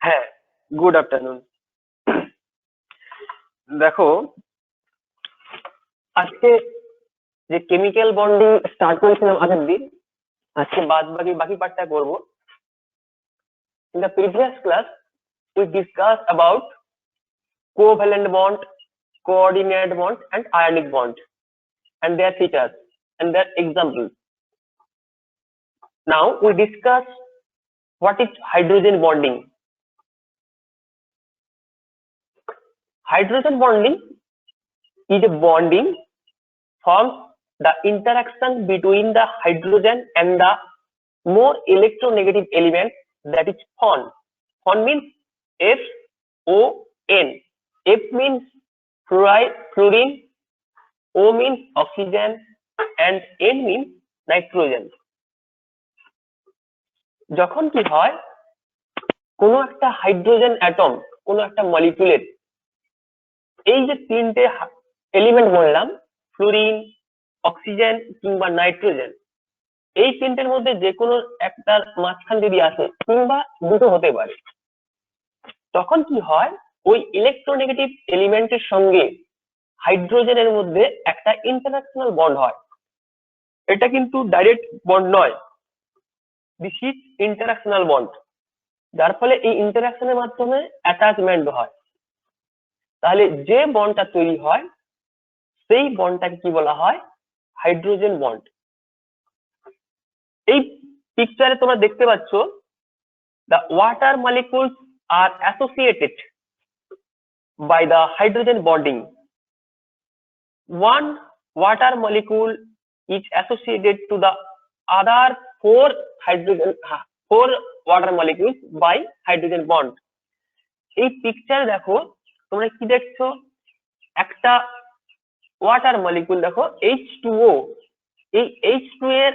হ্যাঁ, good afternoon. দেখো, আজকে যে কেমিক্যাল বন্ডিং স্টার্ট করেছিলাম আগের দিন, আজকে বাকি পার্টটা করবো। In the previous class we discussed about covalent bond, coordinate bond and ionic bond and their features and their examples. Now we discuss what is hydrogen bonding. Hydrogen bonding is a bonding forms the interaction between the hydrogen and the more electronegative element, that is FON. FON means FON. F means fluorine, O means oxygen and N means nitrogen. যখন কি হয়, কোনো একটা hydrogen atom, কোনো একটা মলিকিউলের এই যে তিনটে এলিমেন্ট বললাম, ফ্লুরিন, অক্সিজেন কিংবা নাইট্রোজেন, এই তিনটের মধ্যে যে কোনো একটার মাঝখান যদি আসে কিংবা দুটো হতে পারে, তখন কি হয়, ওই ইলেকট্রোনেগেটিভ এলিমেন্টের সঙ্গে হাইড্রোজেনের মধ্যে একটা ইন্টারঅ্যাকশনাল বন্ড হয়। এটা কিন্তু ডাইরেক্ট বন্ড নয়, দিস ইজ ইন্টারঅ্যাকশনাল বন্ড, যার ফলে এই ইন্টারঅ্যাকশনের মাধ্যমে অ্যাটাচমেন্ট হয়। তাহলে যে বন্ডটা তৈরি হয় সেই বন্ডটাকে কি বলা হয়? Hydrogen bond. এই পিকচারে তোমরা দেখতে পাচ্ছ, the water molecules are associated by the hydrogen bonding. One water molecule is associated to the other four water molecules by hydrogen bond. এই পিকচার দেখো, তোমরা কি দেখছো? একটা ওয়াটার মলিকুল দেখো, H2O। এই H2 এর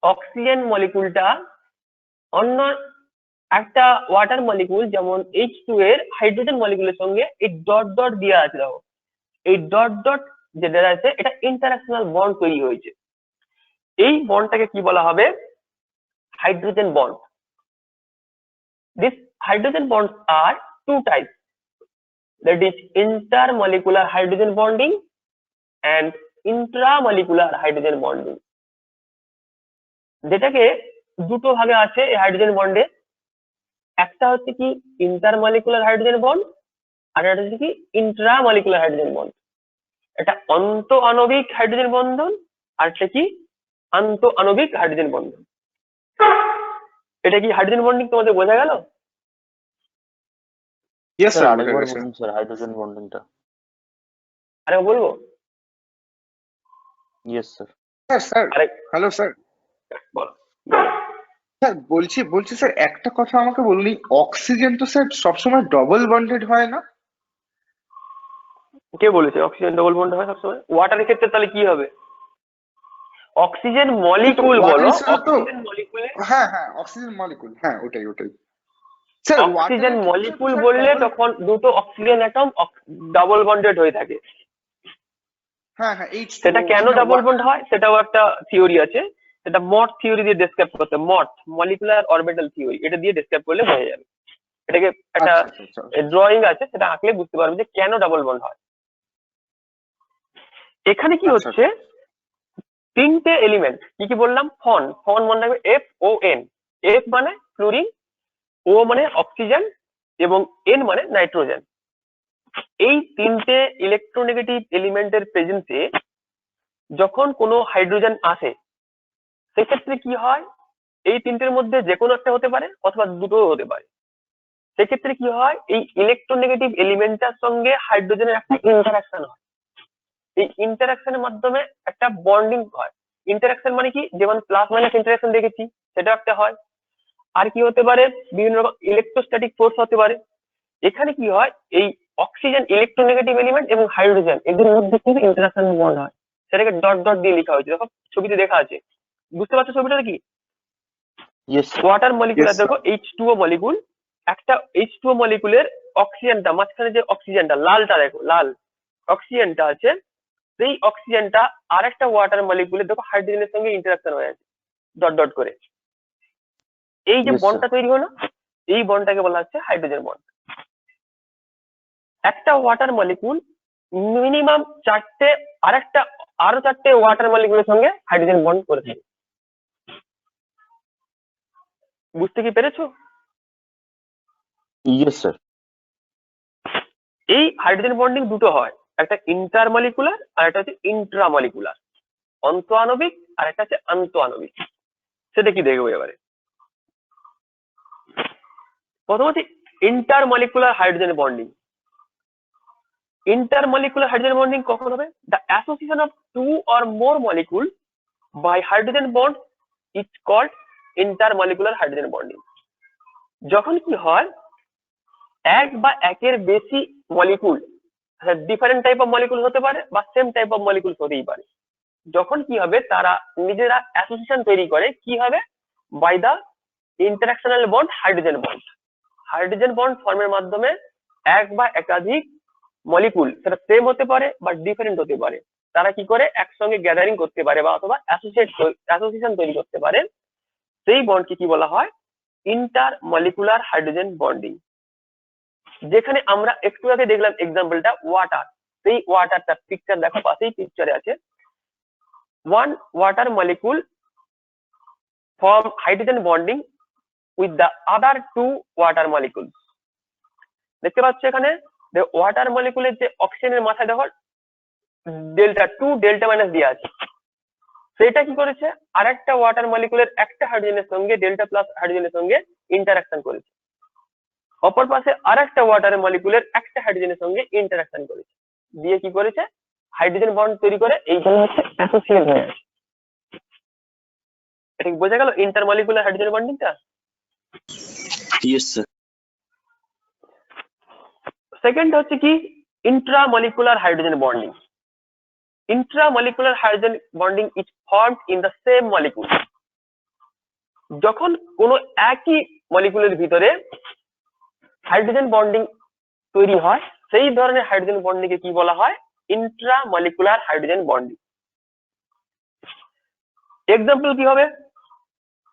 অক্সিজেন মলিকুলটা অন্য একটা ওয়াটার মলিকুল যেমন H2 এর হাইড্রোজেন মলিকুলের সঙ্গে এই ডট ডট দেওয়া আছে। দেখো, এই ডট ডট যেটা আছে, এটা ইন্টারঅ্যাকশনাল বন্ড তৈরি হয়েছে। এই বন্ডটাকে কি বলা হবে? Hydrogen bond. This hydrogen bonds are two types, that is intermolecular hydrogen bonding and intramolecular hydrogen bonding. যেটাকে দুটো ভাগে আছে এই হাইড্রোজেন বন্ডে, একটা হচ্ছে কি ইন্টারমলিকুলার হাইড্রোজেন বন্ড, আর একটা হচ্ছে কি ইন্ট্রামলিকুলার হাইড্রোজেন বন্ড। এটা অন্ত আণবিক হাইড্রোজেন বন্ধন, আর এটা কি আন্ত আণবিক হাইড্রোজেন বন্ধন। এটা কি হাইড্রোজেন বন্ডিং তোমাদের বোঝা গেল? ইয়েস স্যার স্যার, আরেকবার বলুন স্যার হাইড্রোজেন বন্ডিংটা। আরে বলবো? Yes sir. স্যার স্যার আরে হ্যালো স্যার। বলো। স্যার বলছি স্যার, একটা কথা আমাকে বলুন, এই অক্সিজেন তো স্যার সবসময় ডবল বন্ডেড হয় না? কে বলেছে অক্সিজেন ডবল বন্ড হয় সবসময়? ওয়াটারের ক্ষেত্রে তাহলে কি হবে? অক্সিজেন মলিকুল বলো, অক্সিজেন মলিকুলে। হ্যাঁ হ্যাঁ, অক্সিজেন মলিকুল, হ্যাঁ ওটাই স্যার। অক্সিজেন মলিকুল বললে তখন দুটো অক্সিজেন অ্যাটম ডাবল বন্ডেড হয়ে থাকে। হ্যাঁ হ্যাঁ, সেটা কেন ডাবল বন্ড হয় সেটাও একটা থিওরি আছে, সেটা মট থিওরি দিয়ে ডেসক্রাইব করতে, মট মলিকুলার অরবিটাল থিওরি, এটা দিয়ে ডেসক্রাইব করলে হয়ে যাবে। এটাকে একটা ড্রয়িং আছে, সেটা আঁকলে বুঝতে পারবে যে কেন ডাবল বন্ড হয়। এখানে কি হচ্ছে, তিনটে এলিমেন্ট কি কি বললাম? ফন, ফন মনে রাখবে FON। F মানে ফ্লুরিন, O মানে অক্সিজেন এবং N মানে নাইট্রোজেন। এই তিনটে ইলেকট্রোনেগেটিভ এলিমেন্টের প্রেজেন্সে যখন কোনো হাইড্রোজেন আসে, সেক্ষেত্রে কি হয়, এই তিনটের মধ্যে যে কোনো একটা হতে পারে অথবা দুটো হতে পারে। সেক্ষেত্রে কি হয়, এই ইলেকট্রোনেগেটিভ এলিমেন্টটার সঙ্গে হাইড্রোজেনের একটা ইন্টারাকশন হয়। এই ইন্টারাকশনের মাধ্যমে একটা বন্ডিং হয়। ইন্টারাকশন মানে কি, যেমন প্লাস মাইনাস ইন্টারাকশন দেখেছি, সেটা একটা হয়। আর কি হতে পারে, বিভিন্ন রকম ইলেকট্রোস্ট্যাটিক ফোর্স হতে পারে। এখানে কি হয়, এই অক্সিজেন ইলেকট্রোনেগেটিভ এলিমেন্ট এবং হাইড্রোজেন এদের মধ্যে কিন্তু ইন্টারাকশন বন্ড হয়, সেটাকে ডট ডট দিয়ে লেখা হয়েছে। দেখো ছবিতে দেখা আছে, বুঝতে পারছো ছবিটা কি? ওয়াটার মলিকুল দেখো, H2O মলিকুল, একটা H2O মলিকুলের অক্সিজেনটা মাঝখানে, যে অক্সিজেনটা লালটা দেখো, লাল অক্সিজেনটা আছে, সেই অক্সিজেনটা আরেকটা ওয়াটার মলিকুলে দেখো হাইড্রোজেনের সঙ্গে ইন্টারাকশন হয়ে আছে ডট ডট করে। এই যে বন্ডটা তৈরি হলো, এই বন্ডটাকে বলা হচ্ছে হাইড্রোজেন বন্ড। একটা ওয়াটার মলিকুল মিনিমাম আরো চারটে ওয়াটার মলিকুলের সঙ্গে হাইড্রোজেন বন্ড করে থাকে। বুঝতে কি পেরেছো? Yes sir. এই হাইড্রোজেন বন্ডিং দুটো হয়, একটা ইন্টারমলিকুলার আর একটা হচ্ছে ইন্ট্রামলিকুলার, অন্ত আণবিক আর একটা হচ্ছে আন্ত আণবিক। সেটা কি দেখবো এবারে। প্রথমত intermolecular hydrogen bonding. Intermolecular hydrogen bonding কখন হবে? The association of two or more molecule by hydrogen bond is called intermolecular hydrogen bonding. যখন কি হয়, এক বা একের বেশি molecule, different type of molecule হতে পারে বা সেম টাইপ অফ মলিকুল হতেই পারে, যখন কি হবে তারা নিজেরা অ্যাসোসিয়েশন তৈরি করে, কি হবে? By the interactional bond hydrogen bond. Hydrogen bond ফর্মের মাধ্যমে এক বা একাধিক মলিকুল, সেটা সেম হতে পারে বা ডিফারেন্ট হতে পারে, তারা কি করে একসঙ্গে গ্যাদারিং করতে পারে বা অথবা অ্যাসোসিয়েশন তৈরি করতে পারে। সেই বন্ডকে কি বলা হয়? Intermolecular hydrogen bonding. যেখানে আমরা একটু আগে দেখলাম এক্সাম্পলটা ওয়াটার, সেই ওয়াটারটা পিকচার দেখো, পাশেই পিকচারে আছে। One water molecule form hydrogen bonding with the other two water molecule. দেখতে পাচ্ছ এখানে ওয়াটার মলিকুলের যে অক্সিজেনের মাথায় দেখো ডেল্টা টু ডেল্টা মাইনাস দিয়ে আছে, সেটা কি করেছে? আরেকটা ওয়াটার মলিকুলের একটা হাইড্রোজেনের সঙ্গে ডেল্টা প্লাস হাইড্রোজেনের সঙ্গে ইন্টারাকশন করেছে। অপর পাশে আরেকটা ওয়াটার মলিকুলের একটা হাইড্রোজেনের সঙ্গে ইন্টারাকশন করেছে, দিয়ে কি করেছে? হাইড্রোজেন বন্ড তৈরি করে এইখানে হচ্ছে অ্যাসোসিয়েট হয়ে আছে। এটা কি বোঝা গেল ইন্টারমলিকুলার হাইড্রোজেন বন্ডিংটা? Yes sir. সেকেন্ড হচ্ছে কি intramolecular hydrogen bonding. Intramolecular hydrogen bonding is formed in the same molecule. যখন কোনো একই মলিকুলের ভিতরে হাইড্রোজেন বন্ডিং তৈরি হয়, সেই ধরনের হাইড্রোজেন বন্ডিংকে কি বলা হয়? Intramolecular hydrogen bonding. এক্সাম্পল কি হবে?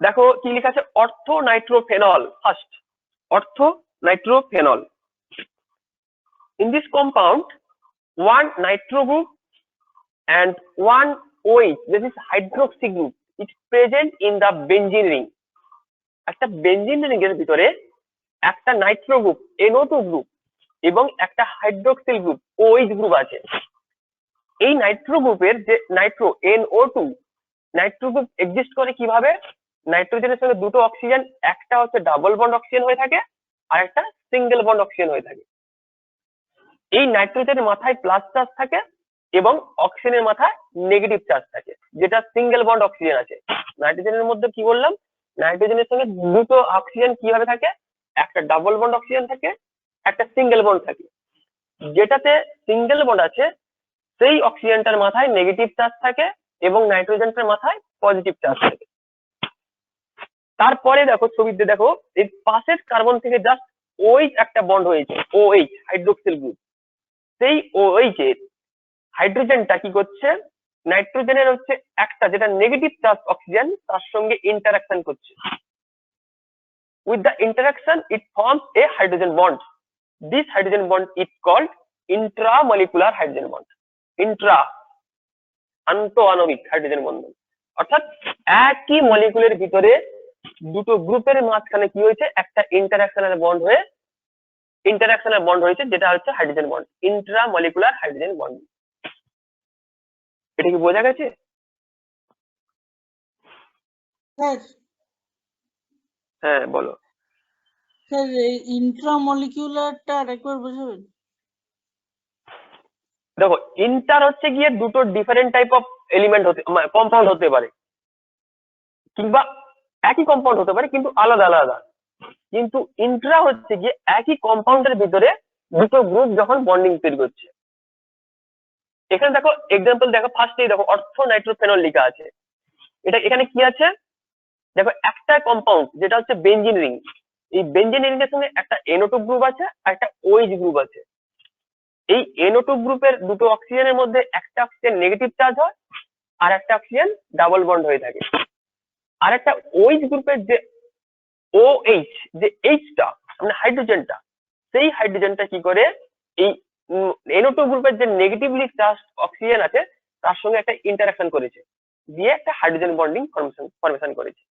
দেখো কি লেখা আছে, অর্থো nitrophenol. First অর্থো nitrophenol. In this compound, one nitro group and one OH, this is hydroxy group, is present in the benzene ring. একটা বেনজিন রিং এর ভিতরে একটা নাইট্রো গ্রুপ NO2 গ্রুপ এবং একটা হাইড্রোক্সিল গ্রুপ OH গ্রুপ আছে। এই Nitro গ্রুপের যে Nitro NO2 Nitro group exist করে কিভাবে? নাইট্রোজেনের সঙ্গে দুটো অক্সিজেন, একটা হচ্ছে ডাবল বন্ড অক্সিজেন হয়ে থাকে আর একটা সিঙ্গেল বন্ড অক্সিজেন হয়ে থাকে। এই নাইট্রোজেনের মাথায় প্লাস চার্জ থাকে এবং অক্সিজেনের মাথায় নেগেটিভ চার্জ থাকে, যেটা সিঙ্গেল বন্ড অক্সিজেন আছে। নাইট্রোজেনের মধ্যে কি বললাম, নাইট্রোজেনের সঙ্গে দুটো অক্সিজেন কিভাবে থাকে? একটা ডাবল বন্ড অক্সিজেন থাকে, একটা সিঙ্গেল বন্ড থাকে। যেটাতে সিঙ্গেল বন্ড আছে সেই অক্সিজেনটার মাথায় নেগেটিভ চার্জ থাকে এবং নাইট্রোজেনটার মাথায় পজিটিভ চার্জ থাকে। তারপরে দেখো ছবিতে দেখো, এই পাশের কার্বন থেকে জাস্ট OH একটা বন্ড হয়েছে, OH হাইড্রোক্সিল গ্রুপ। সেই OH এর হাইড্রোজেনটা কি করছে? নাইট্রোজেনের হচ্ছে একটা যেটা নেগেটিভ চার্জ অক্সিজেন, তার সঙ্গে ইন্টারাকশন করছে। With the interaction it forms a hydrogen bond. This hydrogen bond is called intramolecular hydrogen bond. Intra আন্ত আণবিক হাইড্রোজেন বন্ধন, অর্থাৎ একই মলিকুলের ভিতরে দুটো গ্রুপের মাঝখানে কি হয়েছে? একটা ইন্টারাকশনাল বন্ড হয়েছে, যেটা হচ্ছে hydrogen bond, intramolecular hydrogen bond. এটা কি বোঝা গেছে? স্যার হ্যাঁ বলো। স্যার এই ইন্ট্রামলিকুলারটা আরেকবার বোঝাবেন? দেখো ইন্টার হচ্ছে গিয়ে দুটো ডিফারেন্ট টাইপ অফ এলিমেন্ট হতে, কম্পাউন্ড হতে পারে, কিংবা একই কম্পাউন্ড হতে পারে কিন্তু আলাদা আলাদা। কিন্তু ইন্ট্রা হচ্ছে গিয়ে একই কম্পাউন্ডের ভিতরে দুটো গ্রুপ যখন বন্ডিং তৈরি করছে। এখানে দেখো এক্সাম্পল দেখো, ফার্স্টেই দেখো অর্থো নাইট্রোফেনল লেখা আছে। এটা এখানে কি আছে দেখো, একটা কম্পাউন্ড যেটা হচ্ছে বেনজিন রিং। এই বেনজিন রিং এর সঙ্গে একটা NO2 গ্রুপ আছে আর একটা OH গ্রুপ আছে। এই NO2 গ্রুপের দুটো অক্সিজেনের মধ্যে একটা অক্সিজেন নেগেটিভ চার্জ হয় আর একটা অক্সিজেন ডাবল বন্ড হয়ে থাকে। আর একটা OH গ্রুপের যে OH যে এইচটা মানে হাইড্রোজেনটা, সেই হাইড্রোজেনটা কি করে এই NO2 গ্রুপের যে নেগেটিভলি চার্জ অক্সিজেন আছে তার সঙ্গে একটা ইন্টারাকশন করেছে, দিয়ে একটা হাইড্রোজেন বন্ডিং ফর্মেশন করেছে।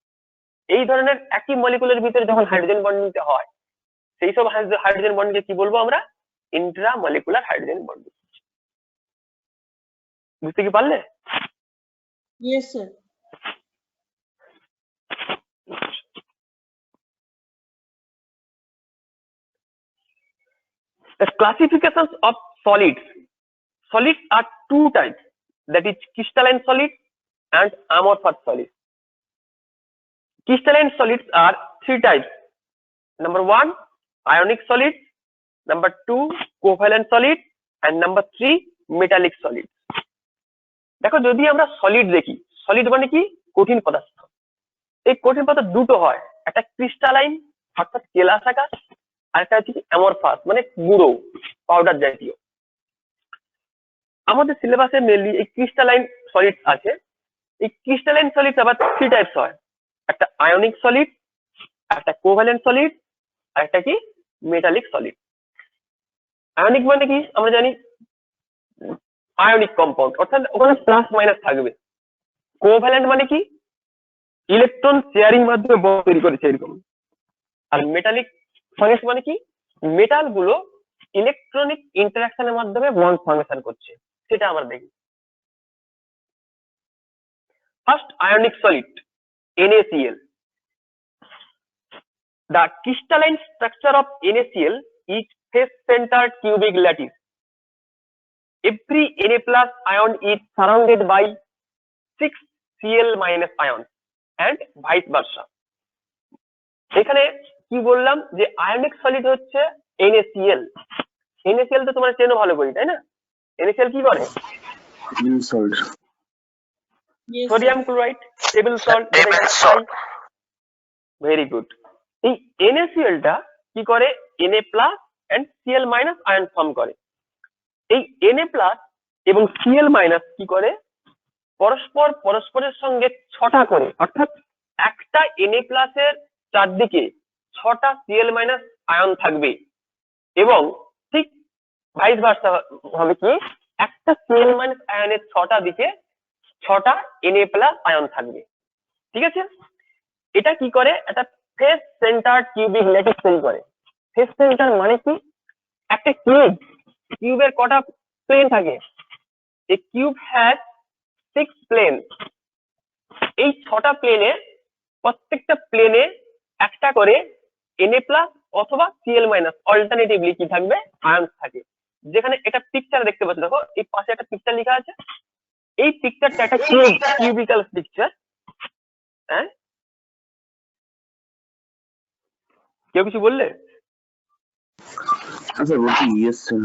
এই ধরনের একই মলিকুলের ভিতরে যখন হাইড্রোজেন বন্ডিংটা হয়, সেই সব হাইড্রোজেন বন্ডিংকে কি বলবো আমরা? Intra molecular hydrogen bonding. বুঝতে কি পারলে? Yes, sir. The classifications of solids. Solids are two types, that is crystalline solids and amorphous solids. Crystalline solids are three types. Number one, ionic solids. Number two, covalent solids. And number three, metallic solids. দেখো যদি আমরা solid দেখি, solid মানে কি? কঠিন পদার্থ। এই কঠিন পদার্থ দুটো হয়, একটা ক্রিস্টালাইন অর্থাৎ কেলাস আকার, আর একটা হচ্ছে অ্যামরফাস মানে গুঁড়ো পাউডার জাতীয়। আমাদের সিলেবাসে মেনলি এই ক্রিস্টালাইন সলিড আছে। এই ক্রিস্টালাইন সলিড আবার থ্রি টাইপস হয়, একটা আয়নিক সলিড, একটা কোভ্যালেন্ট সলিড, আর একটা কি মেটালিক সলিড। আয়নিক মানে কি আমরা জানি আয়নিক কম্পাউন্ড, অর্থাৎ ওখানে প্লাস মাইনাস থাকবে। কোভ্যালেন্ট মানে কি ইলেকট্রন শেয়ারিং মাধ্যমে বন্ড তৈরি করেছে এরকম। আর মেটালিক সলিড মানে কি মেটাল গুলো ইলেকট্রনিক ইন্টারাকশনের মাধ্যমে বন্ড ফর্মেশন করছে, সেটা আমরা দেখি। First ionic solid NaCl. The crystalline structure of NaCl is face-centered cubic lattice. Every Na plus ion is surrounded by 6 Cl minus ions and vice versa. এখানে কি বললাম যে আয়নিক সলিড হচ্ছে NaCl। NaCl তো তোমরা চেনো ভালো করে, তাই না? NaCl কি করে? Salt. Yes, sodium sir. Chloride, table salt. Very good. এই NaCl টা কি করে? Na plus and Cl minus ion form করে। এই Na প্লাস এবং Cl মাইনাস কি করে? পরস্পরের সঙ্গে ছটা করে, অর্থাৎ একটা Na প্লাসের চারদিকে 6টা Cl মাইনাস আয়ন থাকবে, এবং ঠিক ভাইস ভার্সা হবে কি একটা Cl মাইনাস আয়নের 6টা দিকে 6টা Na প্লাস আয়ন থাকবে। ঠিক আছে? এটা কি করে? এটা ফেস সেন্টার্ড কিউবিক ল্যাটিস তৈরি করে। ফেস সেন্টার মানে কি? একটা কিউবের কটা প্লেন থাকে? এ কিউব হ্যাজ 6 প্লেন। এই 6টা প্লেনে প্রত্যেকটা প্লেনে একটা করে Na প্লাস অথবা Cl মাইনাস অল্টারনেটিভলি কি থাকবে? আয়ন থাকে। যেখানে এটা পিকচার দেখতে পাচ্ছ, দেখো এই পাশে একটা পিকচার লেখা আছে। এই পিকচারটা একটা কিউবিক্যাল পিকচার। হ্যাঁ, কেউ কিছু বললে? আচ্ছা বলছি ইয়েস স্যার।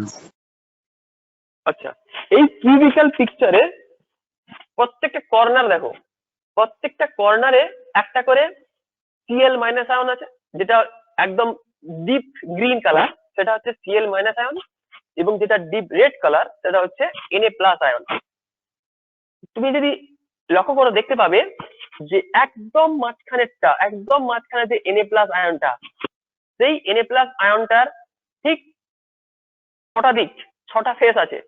আচ্ছা, এই কিউবিক্যাল পিকচারে প্রত্যেকটা কর্নার দেখো, প্রত্যেকটা কর্নারে একটা করে Cl মাইনাস আয়ন আছে, যেটা একদম ডিপ গ্রিন কালার সেটা হচ্ছে Cl মাইনাস আয়ন, এবং যেটা ডিপ রেড কালার সেটা হচ্ছে Na প্লাস আয়ন। তুমি যদি লক্ষ্য করো দেখতে পাবে যে একদম মাঝখানে যে Na প্লাস আয়নটা, সেই Na প্লাস আয়নটার ঠিক 6টা দিক, 6টা ফেস আছে।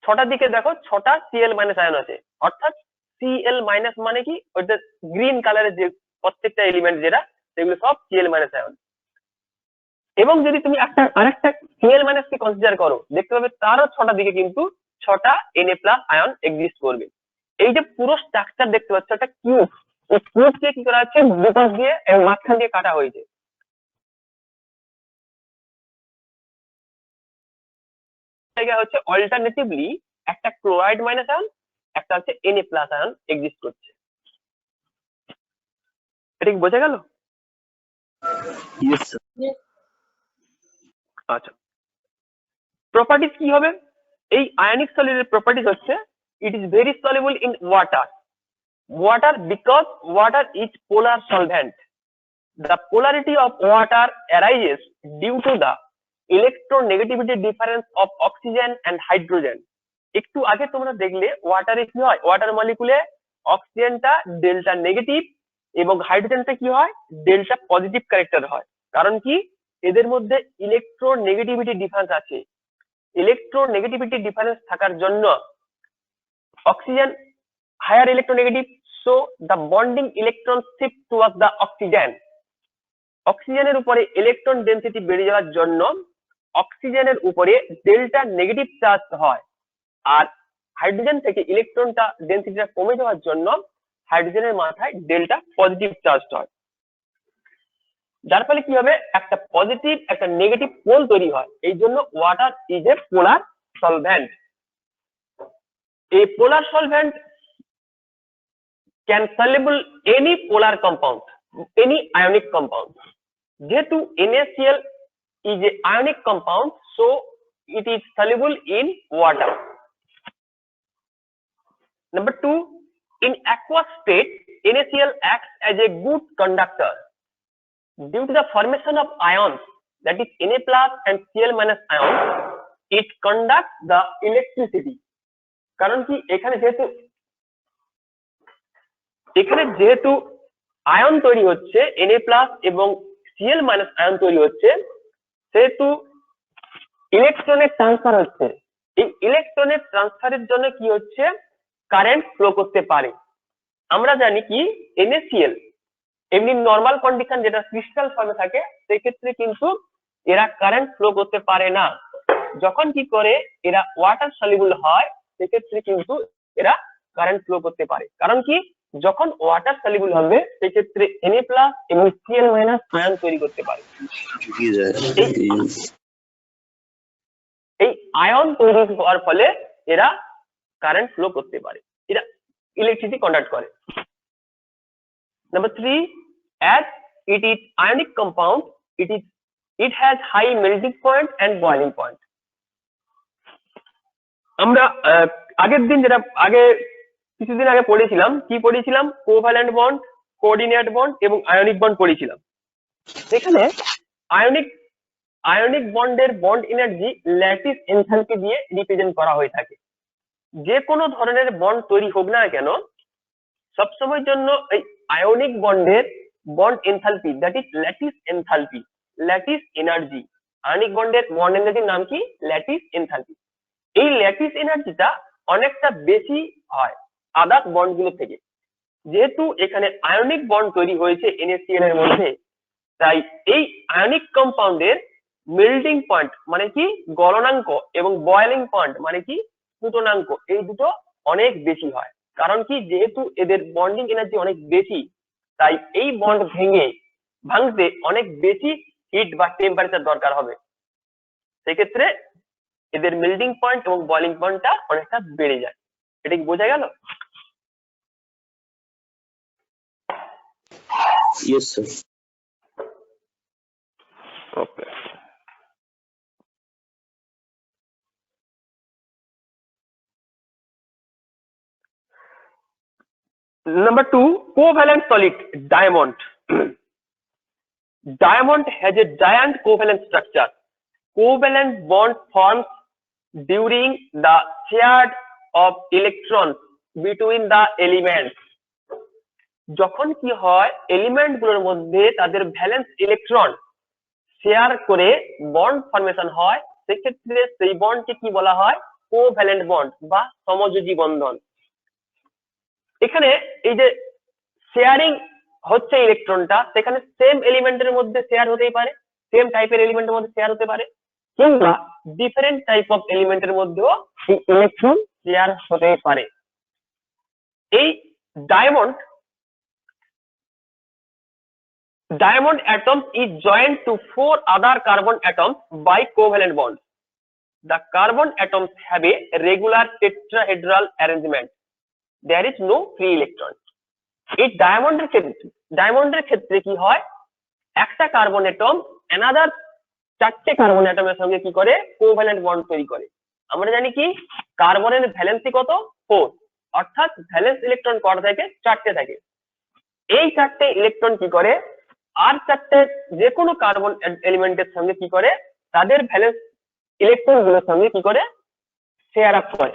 6টা দিকে দেখো 6টা Cl মাইনাস আয়ন আছে, অর্থাৎ Cl মাইনাস মানে কি ওইটা গ্রিন কালারের যে প্রত্যেকটা এলিমেন্ট যেটা, সেগুলো সব Cl মাইনাস আয়ন। এবং যদি তুমি আরেকটা Cl মাইনাস কে কনসিডার করো, দেখতে পাবে তারও 6টা দিকে কিন্তু 6টা Na প্লাস আয়ন এক্সিস্ট করবে। এই যে পুরো স্ট্রাকচার দেখতে পাচ্ছ একটা কিউব, এই কিউবকে কি করা হচ্ছে? দুপাশ দিয়ে এবং মাঝখান দিয়ে কাটা হয়েছে। জায়গা হচ্ছে অল্টারনেটিভলি একটা ক্লোরাইড মাইনাস আয়ন, একটা হচ্ছে Na প্লাস আয়ন এক্সিস্ট করছে। এটা কি বোঝা গেল? Yes sir. Yes. আচ্ছা, প্রপার্টিজ কি হবে? এই আয়নিক সলিডের প্রপার্টিজ হচ্ছে it is very soluble in water because water is polar solvent. The polarity of water arises due to the electronegativity difference of oxygen and hydrogen. একটু আগে তোমরা দেখলে ওয়াটারে কি হয়? ওয়াটার মলিকুলে অক্সিজেনটা ডেল্টা নেগেটিভ এবং হাইড্রোজেনটা কি হয়, ডেল্টা পজিটিভ ক্যারেক্টার হয়। কারণ কি, এদের মধ্যে ইলেকট্রোনেগেটিভিটি ডিফারেন্স আছে। ইলেকট্রোনেগেটিভিটি ডিফারেন্স থাকার জন্য oxygen higher electronegative, so the bonding electron shift towards the oxygen. অক্সিজেনের উপরে ইলেকট্রন ডেনসিটি বেড়ে যাওয়ার জন্য অক্সিজেনের উপরে ডেল্টা নেগেটিভ চার্জ হয়, আর হাইড্রোজেন থেকে ইলেকট্রনটা ডেনসিটিটা কমে যাওয়ার জন্য হাইড্রোজেনের মাথায় ডেল্টা পজিটিভ চার্জ হয়। যার ফলে কি হবে, একটা পজিটিভ একটা নেগেটিভ পোল তৈরি হয়। এই জন্য water is a polar solvent. A polar solvent can soluble any polar compound, any ionic compound. যেহেতু NaCl is a ionic compound, so it is soluble in water. Number 2, in aqueous state, NaCl acts as a good conductor. Due to the formation of ions, that is Na plus and Cl minus ions, it conducts the electricity. কারণ কি, এখানে যেহেতু ion তৈরি হচ্ছে, Na+ এবং Cl- ion তৈরি হচ্ছে, সেহেতু ইলেকট্রনের ট্রান্সফার হচ্ছে। এই ইলেকট্রনের ট্রান্সফারের জন্য কি হচ্ছে, কারেন্ট ফ্লো করতে পারে। আমরা জানি কি NaCl এমনি নর্মাল কন্ডিশন যেটা ক্রিস্টাল ফর্মে থাকে, সেক্ষেত্রে কিন্তু এরা কারেন্ট ফ্লো করতে পারে না। যখন কি করে এরা ওয়াটার সলিউবল হয়, সেক্ষেত্রে কিন্তু এরা কারেন্ট ফ্লো করতে পারে। কারণ কি, যখন ওয়াটার সলিউবল হবে সেক্ষেত্রে Na+ এবং Cl- আয়ন তৈরি করতে পারে। এই আয়ন তৈরি হওয়ার ফলে এরা কারেন্ট ফ্লো করতে পারে, এরা ইলেকট্রিসিটি কন্ডাক্ট করে। Number 3, as it is ionic compound, it has high melting point and boiling point. আমরা আগের দিন কিছুদিন আগে পড়েছিলাম, কি পড়েছিলাম, কোভ্যালেন্ট বন্ড, কোঅর্ডিনেট বন্ড এবং আয়নিক বন্ড পড়েছিলাম। সেখানে আয়নিক বন্ডের বন্ড এনার্জি ল্যাটিস এনথালপি দিয়ে রিপ্রেজেন্ট করা হয়ে থাকে। যে কোনো ধরনের বন্ড তৈরি হোক না কেন, সবসময়ের জন্য এই আয়নিক বন্ডের bond enthalpy, that is lattice enthalpy, lattice energy. Ionic বন্ডের বন্ড এনার্জির নাম কি, ল্যাটিস এনথালপি। এই ল্যাটিস এনার্জিটা অনেকটা বেশি হয় আদার্স বন্ড গুলো থেকে। যেহেতু এখানে আয়নিক বন্ড তৈরি হয়েছে NaCl এর মধ্যে, তাই এই আয়নিক কম্পাউন্ডের মেল্টিং পয়েন্ট মানে কি গলনাঙ্ক এবং বয়েলিং পয়েন্ট মানে কি ফুটনাঙ্ক, এই দুটো অনেক বেশি হয়। কারণ কি, যেহেতু এদের বন্ডিং এনার্জি অনেক বেশি, তাই এই বন্ড ভাঙতে অনেক বেশি হিট বা টেম্পারেচার দরকার হবে। সেক্ষেত্রে এদের মেল্টিং পয়েন্ট এবং বয়েলিং পয়েন্টটা অনেকটা বেড়ে যায়। এটা কি বোঝা গেল? Yes, sir. Okay. Number 2, covalent solid diamond. Diamond has a giant covalent structure. Covalent bond forms during the shared of electrons between the elements. যখন কি হয়, এলিমেন্ট গুলোর মধ্যে তাদের ভ্যালেন্স ইলেকট্রন শেয়ার করে বন্ড ফরমেশন হয়, সেক্ষেত্রে সেই বন্ডকে কি বলা হয়, কোভ্যালেন্ট বন্ড বা সমযোজী বন্ধন। এখানে এই যে শেয়ারিং হচ্ছে ইলেকট্রনটা, সেখানে সেম এলিমেন্টের মধ্যে শেয়ার হতেই পারে, সেম টাইপের এলিমেন্টের মধ্যে শেয়ার হতে পারে, কিংবা ডিফারেন্ট টাইপ অফ এলিমেন্টের মধ্যেও ইলেকট্রন শেয়ার হতে পারে। এই diamond atom is joined to 4 other carbon atoms by covalent bonds. The carbon atoms have a regular tetrahedral arrangement. There is no free electron. এই ডায়মন্ডের ক্ষেত্রে কি হয়, একটা কার্বন অ্যাটম অ্যানাদার 4টে কার্বন অ্যাটমের সঙ্গে কি করে, কোভ্যালেন্ট বন্ড তৈরি করে। আমরা জানি কি, কার্বনের ভ্যালেন্সি কত, 4, অর্থাৎ ভ্যালেন্স ইলেকট্রন কটা থাকে, 4টে থাকে। এই 4টে ইলেকট্রন কি করে, আর 4টে যে কোনো কার্বন এলিমেন্টের সঙ্গে কি করে, তাদের ভ্যালেন্স ইলেকট্রন গুলোর সঙ্গে কি করে, শেয়ার আপ করে।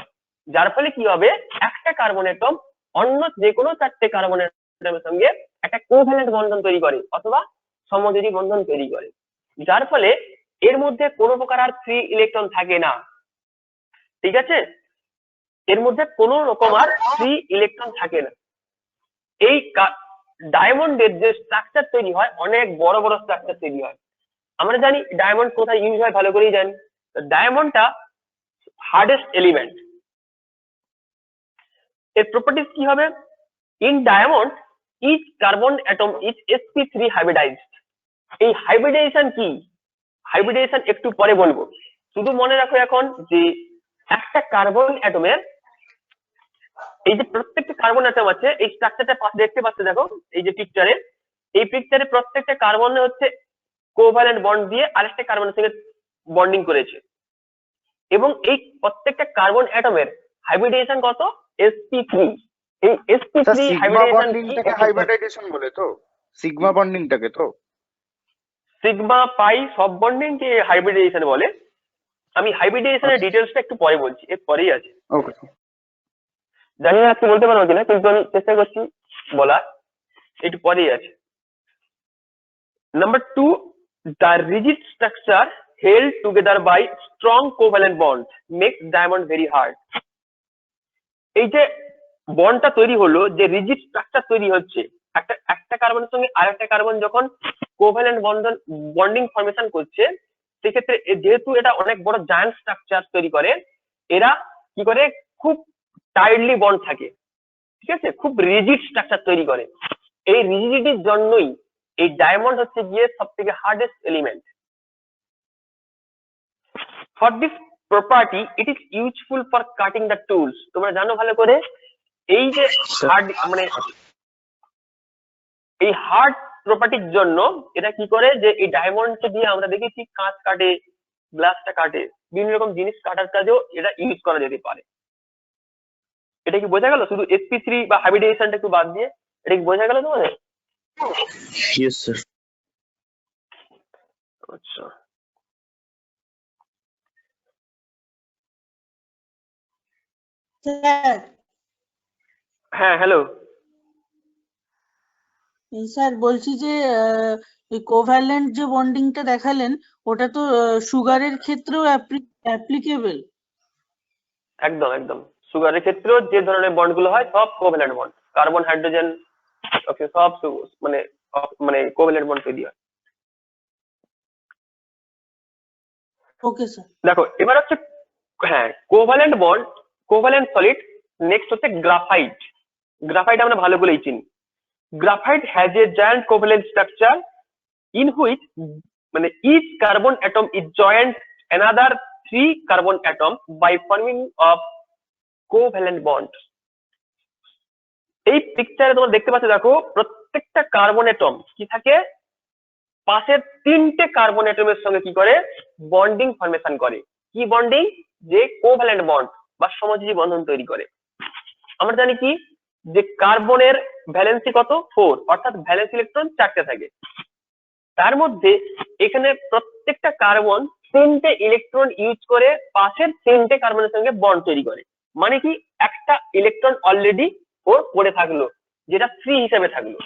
যার ফলে কি হবে, একটা কার্বন অ্যাটম অন্য যে কোনো 4টে কার্বন অ্যাটমের সঙ্গে একটা কোভ্যালেন্ট বন্ধন তৈরি করে অথবা সমযোজী বন্ধন তৈরি করে, যার ফলে এর মধ্যে কোনো প্রকার আর ফ্রি ইলেকট্রন থাকে না। ঠিক আছে, এর মধ্যে কোনো রকম আর ফ্রি ইলেকট্রন থাকে না। এই ডায়মন্ডের যে স্ট্রাকচার তৈরি হয় অনেক বড় বড় স্ট্রাকচার তৈরি হয়। আমরা জানি ডায়মন্ড কোথায় ইউজ হয়, ভালো করেই জানি। ডায়মন্ডটা হার্ডেস্ট এলিমেন্ট। এর প্রপার্টিজ কি হবে? In diamond each carbon atom is sp3 hybridised. এই হাইব্রিডাইজেশন কি? হাইব্রিডাইজেশন একটু পরে বলবো, শুধু মনে রাখো এখন যে একটা কার্বন অ্যাটমের এই যে প্রত্যেকটা কার্বন অ্যাটম আছে, এই স্ট্রাকচারটা দেখতে পাচ্ছ দেখো এই যে পিকচারে, এই পিকচারে প্রত্যেকটা কার্বনে হচ্ছে কোভ্যালেন্ট বন্ড দিয়ে আরেকটা কার্বনের সঙ্গে বন্ডিং করেছে, এবং এই প্রত্যেকটা কার্বন অ্যাটমের হাইব্রিডাইজেশন কত? sp3। এই sp3 সিগমা বন্ডিংটাকে হাইব্রিডাইজেশন বলে তো, সিগমা বন্ডিংটাকে তো সিগমা পাই সব বন্ডিং কে হাইব্রিডাইজেশন বলে। আমি হাইব্রিডাইজেশনের ডিটেলসটা একটু পরে বলছি, এর পরেই আছে। ওকে। জানি না আজকে বলতে পারবো কিনা, কিন্তু আমি চেষ্টা করছি বলার, একটু পরেই আছে। Number 2, the rigid structure held together by strong covalent bonds makes diamond very hard। এই যে বন্ডটা তৈরি হলো, যে রিজিড স্ট্রাকচার তৈরি হচ্ছে, একটা কার্বনের সঙ্গে আরেকটা কার্বন যখন কোভ্যালেন্ট বন্ডিং ফর্মেশন করছে, সেক্ষেত্রে যেহেতু এটা অনেক বড় জায়ান্ট স্ট্রাকচার তৈরি করে, এরা কি করে? খুব টাইটলি বন্ড থাকে, ঠিক আছে, খুব রিজিড স্ট্রাকচার তৈরি করে। এই রিজিডিটির জন্যই এই ডায়মন্ড হচ্ছে গিয়ে সব থেকে hardest element. For this property it is useful for cutting the tools. তোমরা জানো ভালো করে এই যে হার্ড মানে এই হার্ড প্রপার্টির জন্য এটা কি করে, যে এই ডায়মন্ডকে দিয়ে আমরা দেখেছি কাঁচ কাটে, গ্লাসটা কাটে, বিভিন্ন রকম জিনিস কাটার কাজেও এটা ইউজ করা যেতে পারে। এটা কি বোঝা গেল? শুধু sp3 বা হাইব্রিডাইজেশনটা একটু বাদ দিয়ে এটা কি বোঝা গেল তোমাদের? Yes, sir. আচ্ছা, স্যার হ্যাঁ হ্যালো। স্যার বলছি যে এই কোভ্যালেন্ট যে বন্ডিংটা দেখালেন ওটা তো সুগারের ক্ষেত্রেও অ্যাপ্লিকেবল। একদম একদম, সুগারের ক্ষেত্রেও যে ধরনের বন্ড গুলো হয় সব কোভ্যালেন্ট বন্ড, কার্বন হাইড্রোজেন সব মানে মানে কোভ্যালেন্ট বন্ড তৈরি হয়। Okay sir. দেখো এবার হচ্ছে, হ্যাঁ, covalent bond, covalent solid. Next হচ্ছে গ্রাফাইট। গ্রাফাইট আমরা ভালো করেই চিনি। Graphite has a giant covalent structure in which মানে each carbon atom is joined another 3 carbon atoms by forming of covalent bonds। এই পিকচারে তোমরা দেখতে পাচ্ছ, দেখো প্রত্যেকটা কার্বন অ্যাটম কি থাকে, পাশের 3টে কার্বন অ্যাটমের সঙ্গে কি করে? বন্ডিং ফর্মেশন করে। কি বন্ডিং? যে কোভ্যালেন্ট বন্ড বা সমযোজী বন্ধন তৈরি করে। আমরা জানি কি, যে কার্বনের ভ্যালেন্সি কত? 4, অর্থাৎ ভ্যালেন্স ইলেকট্রন 4টে থাকে। তার মধ্যে এখানে প্রত্যেকটা কার্বন 3টে ইলেকট্রন ইউজ করে পাশের 3টে কার্বনের সঙ্গে বন্ড তৈরি করে। মানে কি, একটা ইলেকট্রন অলরেডি ওর পড়ে থাকলো, যেটা ফ্রি হিসেবে থাকলো।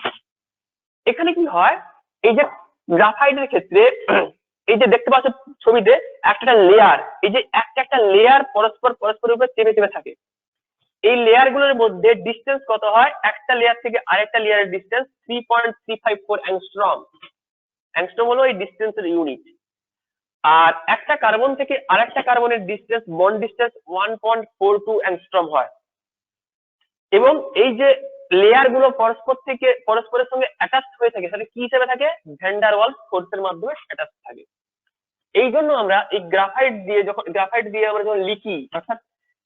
এখানে কি হয়, এই যে গ্রাফাইটের ক্ষেত্রে এই যে দেখতে পাচ্ছ ছবিতে একটা লেয়ার, এই যে একটা লেয়ার পরস্পরের উপর চেপে চেপে থাকে। এই লেয়ার গুলোর মধ্যে ডিস্টেন্স কত হয়? একটা লেয়ার থেকে আরেকটা লেয়ারের ডিস্টেন্স 3.354 অ্যাংস্ট্রম। অ্যাংস্ট্রম হলো এই ডিস্টেন্সের ইউনিট। আর একটা কার্বন থেকে আরেকটা কার্বনের ডিস্টেন্স, বন্ড ডিস্টেন্স 1.42 অ্যাংস্ট্রম হয়। এবং এই যে লেয়ার গুলো পরস্পরের সঙ্গে অ্যাটাচ হয়ে থাকে, সেটা কি হিসেবে থাকে? ভ্যান ডার ওয়ালস ফোর্সের মাধ্যমে অ্যাটাচ থাকে। এই জন্য আমরা এই গ্রাফাইট দিয়ে আমরা যখন লিখি, অর্থাৎ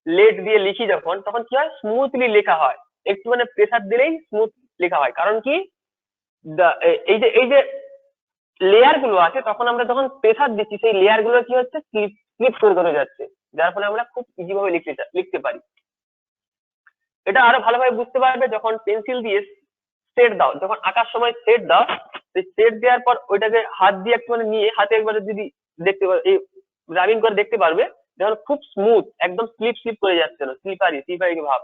লেড দিয়ে লিখি যখন, তখন কি হয়? স্মুথলি লেখা হয়। একটু মানে প্রেসার দিলেই স্মুথ লেখা হয়। কারণ কি, এই যে লেয়ার গুলো আছে, তখন আমরা যখন প্রেসার দিচ্ছি সেই লেয়ার গুলো কি হচ্ছে? স্লিপ করে যাচ্ছে, যার ফলে আমরা খুব ইজি ভাবে লিখতে পারি। এটা আরো ভালোভাবে বুঝতে পারবে যখন পেন্সিল দিয়ে সেট দাও, যখন আঁকার সময় সেট দাও, সেই সেট দেওয়ার পর ওইটাকে হাত দিয়ে একটু মানে নিয়ে হাতে একবারে যদি দেখতে পারো, এই রাবিং করে দেখতে পারবে, যখন খুব স্মুথ, একদম স্লিপ করে যাচ্ছে না, স্লিপারি ভাব।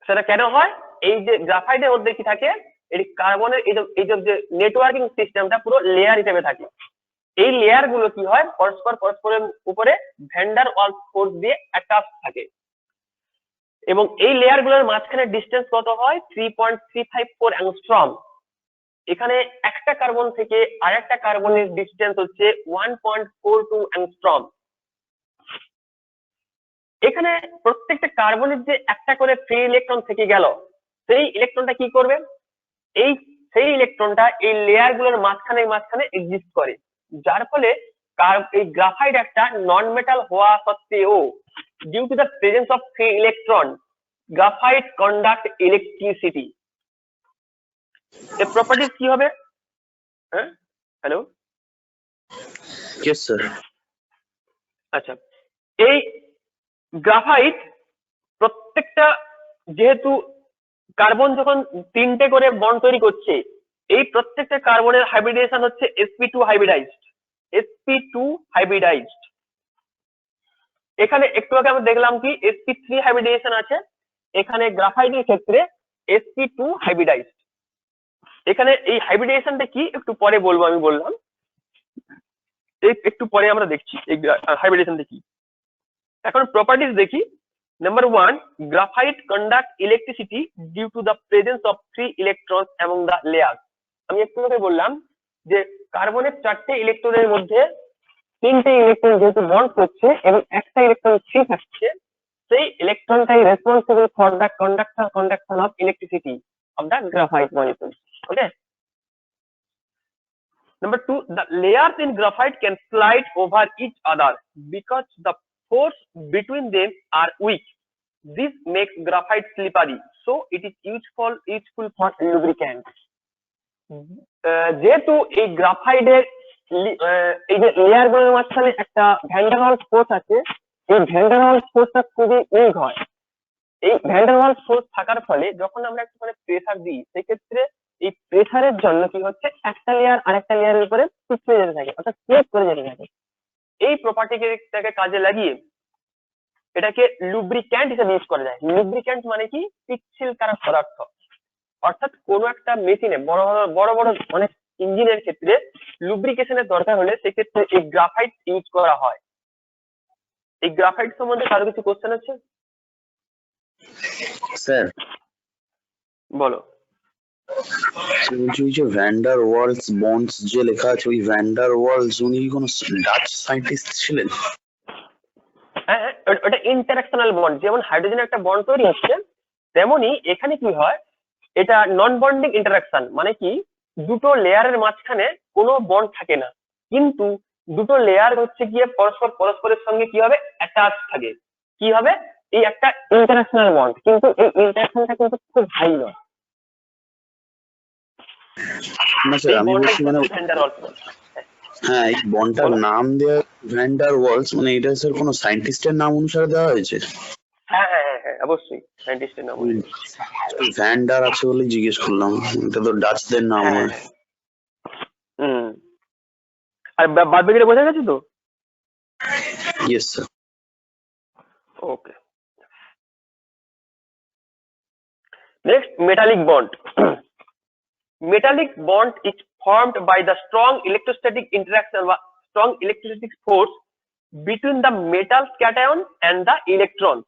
সেটা কেন হয়? এই যে গ্রাফাইটের মধ্যে কি থাকে? এই কার্বনের এই যে নেটওয়ার্কিং সিস্টেমটা পুরো লেয়ার হিসেবে থাকে। এই লেয়ার গুলো কি হয়, পরস্পরের উপরে ভ্যান ডার ওয়ালস ফোর্স দিয়ে অ্যাটাচ থাকে, এবং এই লেয়ার গুলোর মাঝখানে ডিস্টেন্স কত হয় 3.354 অ্যাংস্ট্রম। এখানে একটা কার্বন থেকে আরেকটা কার্বনের ডিস্টেন্স হচ্ছে 1.42 অ্যাংস্ট্রম। এখানে প্রত্যেকটা কার্বনের যে একটা করে ফ্রি ইলেকট্রন থেকে গেল, সেই ইলেকট্রনটা কি করবে, সেই ইলেকট্রনটা এই লেয়ার গুলোর মাঝখানে এক্সিস্ট করে, যার ফলে এই গ্রাফাইট একটা নন মেটাল হওয়া সত্ত্বেও due to the presence of free electron graphite conduct electricity. এর প্রপার্টিজ কি হবে? হ্যাঁ, হ্যালো, Yes, sir. আচ্ছা, এই গ্রাফাইট প্রত্যেকটা, যেহেতু কার্বন যখন তিনটে করে বন্ড তৈরি করছে, এই প্রত্যেকটা কার্বনের হাইব্রিডেশন হচ্ছে sp2 হাইব্রিডাইজড, sp2 হাইব্রিডাইজড। এখানে একটু আগে আমরা দেখলাম কি sp3 হাইব্রিডেশন আছে, এখানে গ্রাফাইটের ক্ষেত্রে sp2 হাইব্রিডাইজড। এখানে এই হাইব্রিডেশনটা কি একটু পরে বলবো, আমি বললাম একটু পরে আমরা দেখছি এই হাইব্রিডেশনটা কি। এখন প্রপার্টিজ দেখি। Number 1, graphite conduct electricity due to the presence of free electrons among the layers. আমি একটু আগে বললাম যে কার্বনের 4টে ইলেকট্রনের মধ্যে 3টে ইলেকট্রন যেহেতু বন্ড করছে এবং একটা ইলেকট্রন ফ্রি থাকছে, সেই ইলেকট্রনটাই responsible for the conduction of electricity of the graphite molecule. Okay. Number 2, the layers in graphite can slide over each other because the force between them are weak. This makes graphite slippery, so it is useful for lubricant. যেহেতু এই গ্রাফাইটের এই যে layer গুলোর মাঝখানে একটা van der Waals force আছে, এই van der Waals ফোর্সটা খুবই উইক হয়। এই ভ্যান ডার ওয়ালস ফোর্স থাকার ফলে যখন আমরা একটু করে প্রেসার দিই, সেক্ষেত্রে এই প্রেসারের জন্য কি হচ্ছে, একটা লেয়ার আরেকটা লেয়ারের উপরে পিছলে যেতে থাকে, অর্থাৎ স্লিপ করে যেতে থাকে। এই প্রপার্টিটাকে কাজে লাগিয়ে এটাকে লুব্রিক্যান্ট হিসেবে ইউজ করা যায়। লুব্রিক্যান্ট মানে কি, পিচ্ছিলকারক পদার্থ। অর্থাৎ কোন একটা মেশিনে বড় বড় অনেক ইঞ্জিনের ক্ষেত্রে লুব্রিকেশনের দরকার হলে সেক্ষেত্রে এই গ্রাফাইট ইউজ করা হয়। এই গ্রাফাইট সম্বন্ধে কারো কিছু কোশ্চেন আছে? Sir, বলো। ওই যে ভ্যান্ডার ওয়ালস বন্ডস যে লেখা আছে, ওই ভ্যান্ডার ওয়ালস উনি কি কোনো ডাচ সায়েন্টিস্ট ছিলেন? হ্যাঁ, ওটা ইন্টারঅ্যাকশনাল বন্ড। যেমন হাইড্রোজেনের একটা বন্ড তৈরি হচ্ছে, তেমনি এখানে কি হয়, এটা নন বন্ডিং ইন্টারঅ্যাকশন। মানে কি, দুটো লেয়ারের মাঝখানে কোনো বন্ড থাকে না, কিন্তু দুটো লেয়ার হচ্ছে গিয়ে পরস্পরের সঙ্গে কি হবে, অ্যাটাচ থাকে। কি হবে, এই একটা ইন্টারঅ্যাকশনাল বন্ড, কিন্তু এই ইন্টারঅ্যাকশনটা কিন্তু খুব হাই নয়। না স্যার, আমি বলছি মানে ভ্যান্ডার ওয়ালস বন্ড। হ্যাঁ, এই বন্ডটার নাম দেওয়া ভ্যান্ডার ওয়ালস, মানে এটা স্যার কোনো সায়েন্টিস্টের নাম অনুসারে দেওয়া হয়েছে? হ্যাঁ হ্যাঁ হ্যাঁ, অবশ্যই সায়েন্টিস্টের নাম। ভ্যান্ডার আছে বলে জিজ্ঞেস করলাম, এটা তো ডাচদের নাম হয়। আর বাদ বাকিটা বোঝা গেছে তো? Yes sir. Okay. Next, metallic bond. Metallic bond is formed by the strong electrostatic interaction or strong electrostatic force between the metal's cation and the electrons.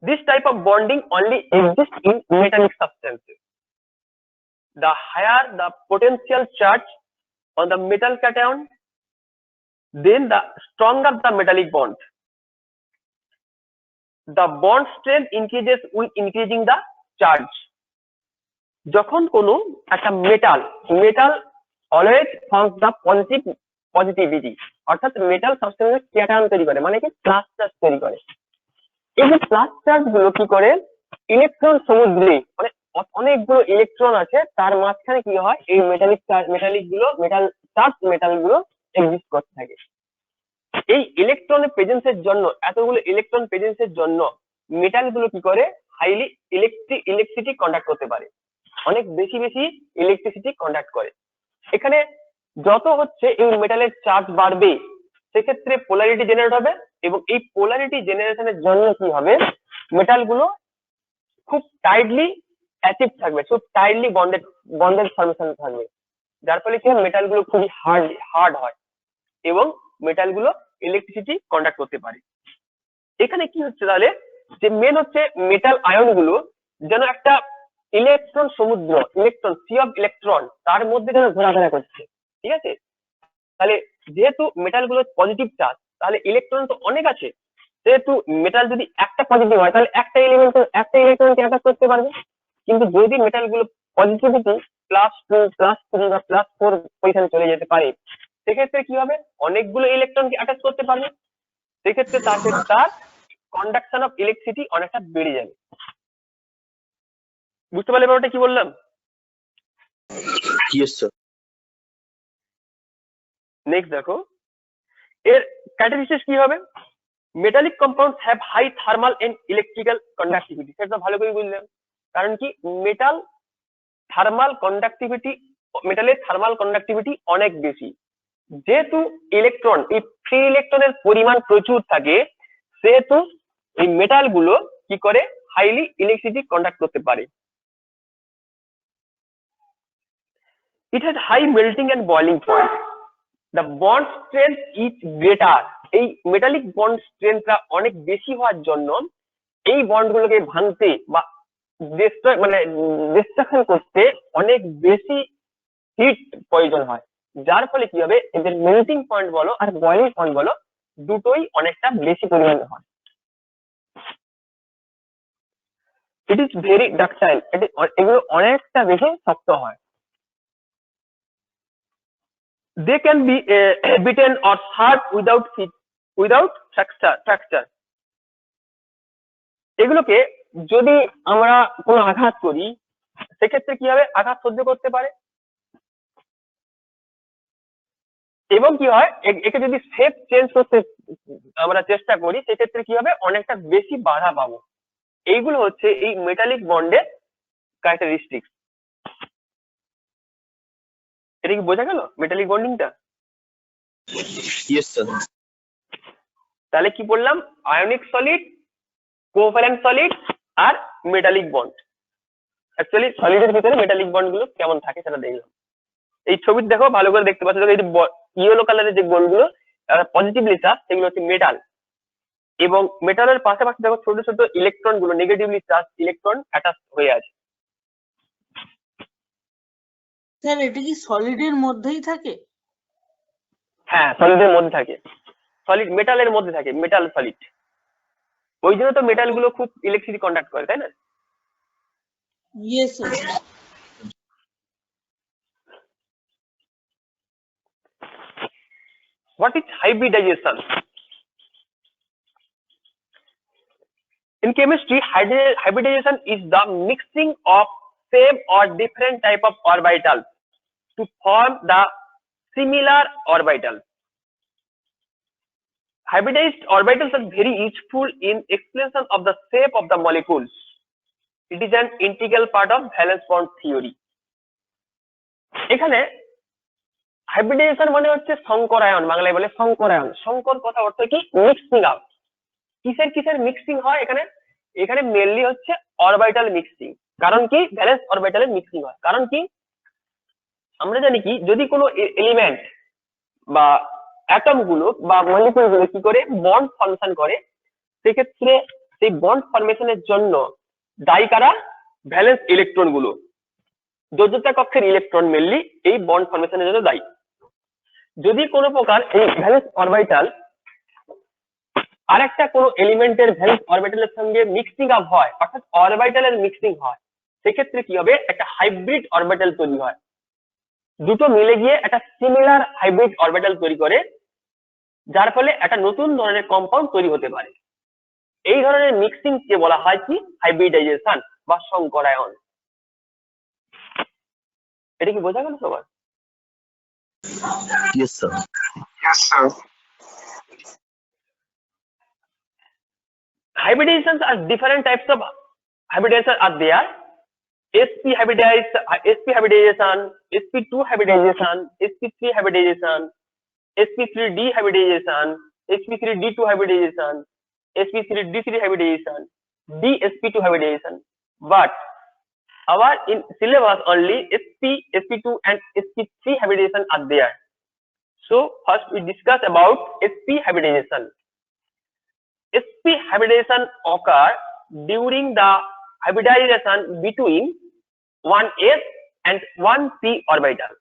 This type of bonding only exists in metallic substances. The higher the potential charge on the metal cation, then the stronger the metallic bond. The bond strength increases with increasing the charge. যখন কোনো একটা metal always forms the positivity, অর্থাৎ metal সবসময় cation তৈরি করে, মানে কি plus charge তৈরি করে। এই যে প্লাস চার্জ গুলো কি করে, ইলেকট্রন সমুদ্রে, মানে অনেকগুলো ইলেকট্রন আছে, তার মাঝখানে কি হয়, এই মেটাল চার্জ গুলো এক্সিস্ট করতে থাকে। এই ইলেকট্রনের প্রেজেন্সের জন্য, এতগুলো ইলেকট্রন প্রেজেন্সের জন্য মেটাল গুলো কি করে, হাইলি ইলেকট্রিসিটি কন্ডাক্ট করতে পারে, অনেক বেশি ইলেকট্রিসিটি কন্ডাক্ট করে। এখানে যত হচ্ছে এই মেটালের চার্জ বাড়বে, সেক্ষেত্রে পোলারিটি জেনারেট হবে, এবং এই পোলারিটি জেনারেশনের জন্য কি হবে, মেটাল গুলো খুব টাইটলি অ্যাসিড থাকবে, খুব টাইটলি বন্ডেড ফর্মেশন থাকবে, যার ফলে কি হয় মেটাল গুলো খুবই হার্ড হয় এবং মেটাল গুলো ইলেকট্রিসিটি কন্ডাক্ট করতে পারে। এখানে কি হচ্ছে তাহলে, যে মেন হচ্ছে মেটাল আয়ন গুলো যেন একটা ইলেকট্রন সমুদ্র, ইলেকট্রন সি অফ ইলেকট্রন তার মধ্যে যেন ঘোরাফেরা করছে, ঠিক আছে। তাহলে যেহেতু মেটাল গুলো পজিটিভ চার্জ, তাহলে ইলেকট্রন তো অনেক আছে, যেহেতু মেটাল যদি একটা পজিটিভ হয় তাহলে একটা ইলেকট্রনকে অ্যাটাক করতে পারবে। কিন্তু যদি মেটাল গুলো পজিটিভিটি +2 +3 বা +4 পজিশনে চলে যেতে পারে, সেক্ষেত্রে কি হবে, অনেকগুলো ইলেকট্রনকে অ্যাটাচ করতে পারবে, সেক্ষেত্রে তার কন্ডাকশন অফ ইলেকট্রিসিটি অনেকটা বেড়ে যাবে। বুঝতে পারলে ব্যাপারটা কি বললাম? Yes sir. নেক্সট দেখো, এর ক্যাটালিসিস কি হবে, metallic compounds have high thermal and electrical conductivity. সেটা ভালো করে বুঝলাম, কারণ কি মেটালের থার্মাল কন্ডাক্টিভিটি অনেক বেশি। যেহেতু ইলেকট্রন, এই ফ্রি ইলেকট্রনের পরিমাণ প্রচুর থাকে, সেহেতু এই মেটাল গুলো কি করে হাইলি ইলেকট্রিসিটি কন্ডাক্ট করতে পারে। It has high melting and boiling point. The bond strength is greater. এই মেটালিক বন্ড স্ট্রেংথটা অনেক বেশি হওয়ার জন্য এই বন্ড গুলোকে ভাঙতে বা ডিস্ট্রাকশন করতে অনেক বেশি হিট প্রয়োজন হয়, যার ফলে কি হবে এদের মেল্টিং পয়েন্ট বলো আর বয়লিং পয়েন্ট বলো দুটোই অনেকটা বেশি পরিমাণে হয়। ইট ইজ ভেরি ডাকটাইল, এগুলো অনেকটা বেশি শক্ত হয়। They can be beaten or hurt without fracture. এগুলোকে যদি আমরা কোনো আঘাত করি, সেক্ষেত্রে কি হবে, আঘাত সহ্য করতে পারে এবং কি হয় একে যদি শেপ চেঞ্জ করতে আমরা চেষ্টা করি, সেক্ষেত্রে কি হবে অনেকটা বেশি বাধা পাবো। এইগুলো হচ্ছে এই মেটালিক বন্ডের ক্যারেক্টারিস্টিক্স। এটা কি বোঝা গেল মেটালিক বন্ডিংটা? Yes sir. তাহলে কি বললাম, আয়নিক সলিড, কোভ্যালেন্ট সলিড আর মেটালিক বন্ড। অ্যাকচুয়ালি সলিডের ভিতরে মেটালিক বন্ড গুলো কেমন থাকে সেটা দেখলাম। এই ছবি দেখো ভালো করে দেখতে পাচ্ছ, এই ইয়েলো কালারের যে গোলগুলো পজিটিভলি চার্জ, সেগুলো হচ্ছে মেটাল, এবং মেটালের পাশাপাশি দেখো ছোট ছোট ইলেকট্রন গুলো নেগেটিভলি চার্জ ইলেকট্রন অ্যাটাচ হয়ে আছে। স্যার এটা কি সলিডের মধ্যেই থাকে? হ্যাঁ, সলিডের মধ্যে থাকে, সলিড মেটালের মধ্যে থাকে, মেটাল সলিড। ওই জন্য তো মেটাল গুলো খুব ইলেকট্রিসিটি কন্ডাক্ট করে, তাই না? Yes sir. What is hybridization? In chemistry, hybridization is the mixing of same or different type of orbitals to form the similar orbital. Hybridized orbitals are very useful in explanation of the shape of the molecules. It is an integral part of valence bond theory. এখানে hybridization মানে হচ্ছে সংকরায়ন, বাংলায় বলে সংকরায়ন। সংকর কথা অর্থ কি, mixing up. কিসের মিক্সিং হয় এখানে? এখানে মেনলি হচ্ছে অরবিটাল মিক্সিং। কারণ কি, ভ্যালেন্স অরবিটালের মিক্সিং হয়। কারণ কি, আমরা জানি কি যদি কোনো এলিমেন্ট বা অ্যাটম গুলো বা মলিকিউল গুলো কি করে বন্ড ফর্মেশন করে, সেক্ষেত্রে সেই বন্ড ফর্মেশনের জন্য দায়ী কারা? ভ্যালেন্স ইলেকট্রন গুলো, যোজ্যতা কক্ষের ইলেকট্রন মেনলি এই বন্ড ফর্মেশনের জন্য দায়ী। যদি কোনো প্রকার এই ভ্যালেন্স অরবিটাল আরেকটা কোনো এলিমেন্টের ভ্যালেন্স অরবিটালের সঙ্গে মিক্সিং আপ হয়, অর্থাৎ অরবিটালের মিক্সিং হয়, সেক্ষেত্রে কি হবে, একটা হাইব্রিড অরবিটাল তৈরি হয়। দুটো মিলে গিয়ে একটা সিমিলার হাইব্রিড অরবিটাল তৈরি করে, যার ফলে একটা নতুন ধরনের কম্পাউন্ড তৈরি হতে পারে। এই ধরনের মিক্সিং কে বলা হয় কি, হাইব্রিডাইজেশন বা সংকরায়ন। এটা কি বোঝা গেল সবার? Yes sir. Yes, sir. Hybridizations are different types of hybridization are there. sp hybridization, sp2 hybridization, sp3 hybridization, sp3d hybridization, sp3d2 hybridization, sp3d3 hybridization, dsp2 hybridization. But Our in syllabus only sp, sp2 and sp3 hybridization are there. So first we discuss about sp hybridization. sp hybridization occur during the hybridization between one s and one p orbital.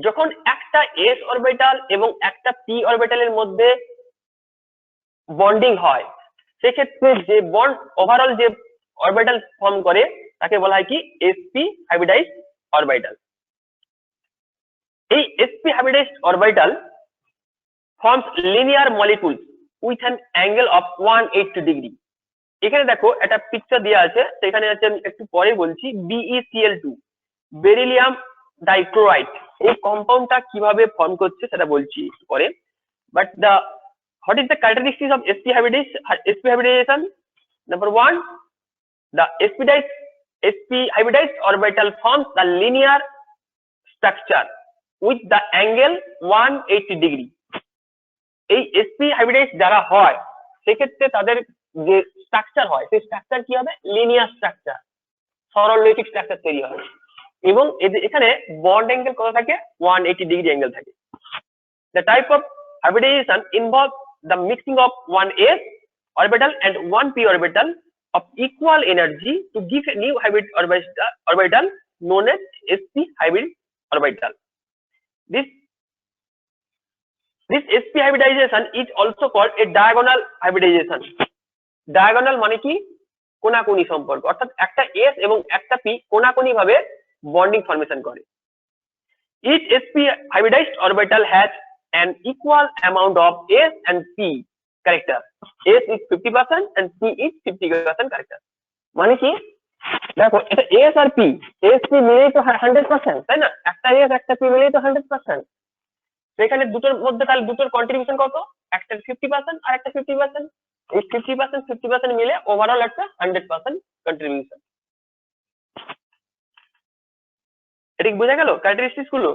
যখন একটা s orbital এবং একটা p অরবিটালের মধ্যে bonding হয়, সেক্ষেত্রে যে bond overall যে অরবিটাল ফর্ম করে তাকে বলা হয় কি sp hybridized orbital. এই sp hybridized orbital forms linear molecules with an angle of 180 degree. এখানে দেখো একটা পিকচার দেওয়া আছে, সেখানে আছে আমি একটু পরে বলছি। BeCl2 বেরিলিয়াম ডাইক্লোরাইড, এই কম্পাউন্ডটা কিভাবে ফর্ম করছে সেটা বলছি পরে। But the what is the characteristics of sp hybridization? Number 1, the sp hybridized orbital forms the linear structure with the angle 180 degree. এই sp hybridized যারা হয় সেক্ষেত্রে তাদের যে স্ট্রাকচার হয় সেই স্ট্রাকচার কি হবে? লিনিয়ার স্ট্রাকচার, সরলরৈখিক স্ট্রাকচার তৈরি হবে এবং এখানে বন্ড অ্যাঙ্গেল কত থাকে? 180 ডিগ্রি অ্যাঙ্গেল থাকে। The type of hybridization involves the mixing of one s orbital and one p orbital of equal energy to give a new hybrid orbital known as sp hybrid orbital. This sp hybridization is also called a diagonal hybridization. Diagonal মানে কি? কোনাকুনি সম্পর্ক, অর্থাৎ একটা s এবং একটা p কোনাকুনি ভাবে বন্ডিং ফর্মেশন করে। Each sp hybridized orbital has an equal amount of s and p character. s is 50% and p is 50% character. মানে কি? দেখো এটা s আর p, s p মিলেই তো 100%, তাই না? একটা s একটা p মিলেই তো 100%। সেখানে দুটোর মধ্যে তাহলে দুটোর কন্ট্রিবিউশন কত? একটা 50% আর একটা 50%। এই 50% মিলে ওভারঅল একটা 100% কন্ট্রিবিউশন। এটা কি বোঝা গেল ক্যারেক্টারিস্টিক্স গুলো?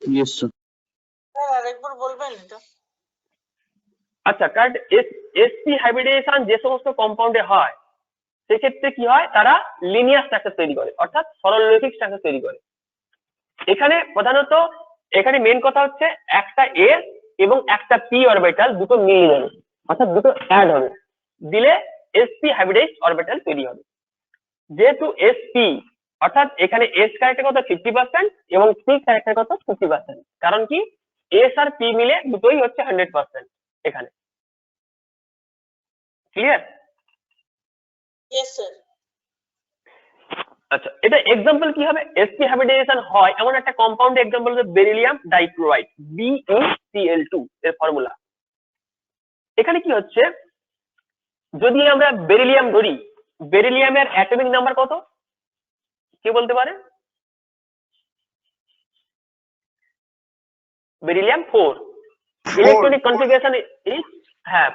Yes sir. স্যার আরেকবার বলবেন এটা? আচ্ছা, কারণ sp হাইব্রিডাইজেশন যে সমস্ত কম্পাউন্ডে হয় সেক্ষেত্রে কি হয়? তারা লিনিয়ার স্ট্রাকচার তৈরি করে, অর্থাৎ সরলরৈখিক স্ট্রাকচার তৈরি করে। এখানে প্রধানত এখানে মেন কথা হচ্ছে একটা s এবং একটা p অরবিটাল দুটো মিলে যাবে, অর্থাৎ দুটো অ্যাড হবে, দিলে sp হাইব্রিডাইজড অরবিটাল তৈরি হবে। যেহেতু sp অর্থাৎ এখানে s ক্যারেক্টার কত? 50% এবং p ক্যারেক্টার কত? 50%। কারণ কি? s আর p মিলে দুটোই হচ্ছে 100% এখানে। ক্লিয়ার? Yes sir. আচ্ছা, এটা এক্সাম্পল কি হবে? sp হাইব্রিডাইজেশন হয় এমন একটা কম্পাউন্ডের এক্সাম্পল হচ্ছে বেরিলিয়াম ডাইক্লোরাইড, BeCl2 এর ফর্মুলা। এখানে কি হচ্ছে? যদি আমরা বেরিলিয়াম ধরি, বেরিলিয়ামের অ্যাটমিক নাম্বার কত? কে বলতে পারে? Beryllium 4। Electronic configuration is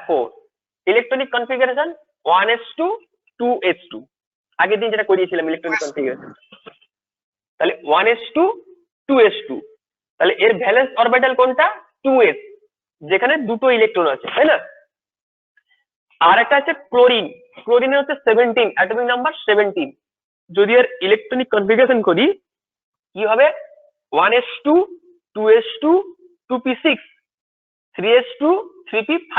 4। Electronic configuration 1s2 2s2। আগের দিন যেটা করিয়েছিলাম ইলেকট্রনিক কনফিগারেশন, তাহলে 1s2 2s2। তাহলে এর ভ্যালেন্স অরবিটাল কোনটা? 2s, যেখানে দুটো ইলেকট্রন আছে, তাই না? আর একটা আছে ক্লোরিন, ক্লোরিনের হচ্ছে 17, অ্যাটমিক নাম্বার 17। যদি এর ইলেকট্রনিক কনফিগারেশন করি কি হবে? 1s2 2s2 2p6 3s2 3p5।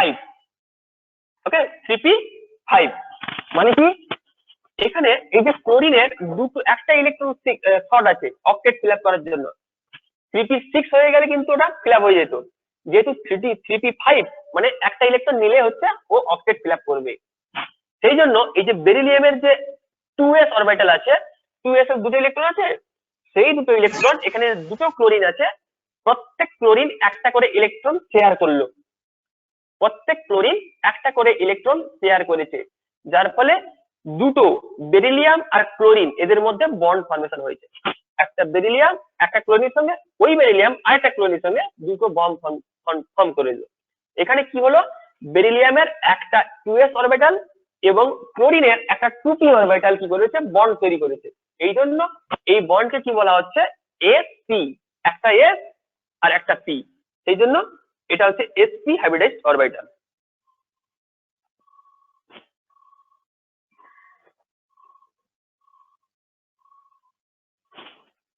ওকে, 3p5 মানে কি? এখানে এই যে ক্লোরিনের দুটো একটা ইলেকট্রন শর্ট আছে অক্টেট ফিল আপ করার জন্য, 3p6 হয়ে গেলে কিন্তু ওটা ফিল আপ হয়ে যেত। যেহেতু 3p5 মানে একটা ইলেকট্রন নিলে হচ্ছে ও অক্টেট ফিল আপ করবে। সেই জন্য এই যে বেরিলিয়ামের যে 2s অরবিটাল আছে, 2s এর দুটো ইলেকট্রন আছে, সেই দুটো ইলেকট্রন এখানে দুটো ক্লোরিন আছে, প্রত্যেক ক্লোরিন একটা করে ইলেকট্রন শেয়ার করলো, প্রত্যেক ক্লোরিন একটা করে ইলেকট্রন শেয়ার করেছে, যার ফলে দুটো বেরিলিয়াম আর ক্লোরিন এদের মধ্যে বন্ড ফর্মেশন হয়েছে। একটা বেরিলিয়াম একটা ক্লোরিনের সঙ্গে, ওই বেরিলিয়াম আরেকটা ক্লোরিনের সঙ্গে দুটো বন্ড ফর্ম করে দিল। এখানে কি হলো? বেরিলিয়ামের একটা 2s অরবিটাল এবং ক্লোরিনের একটা 2p অরবিটাল কি করেছে? বন্ড তৈরি করেছে। এই জন্য এই বন্ডকে কি বলা হচ্ছে? sp, একটা s আর একটা p। সেই জন্য এটা হচ্ছে sp হাইব্রিডাইজড অরবিটাল।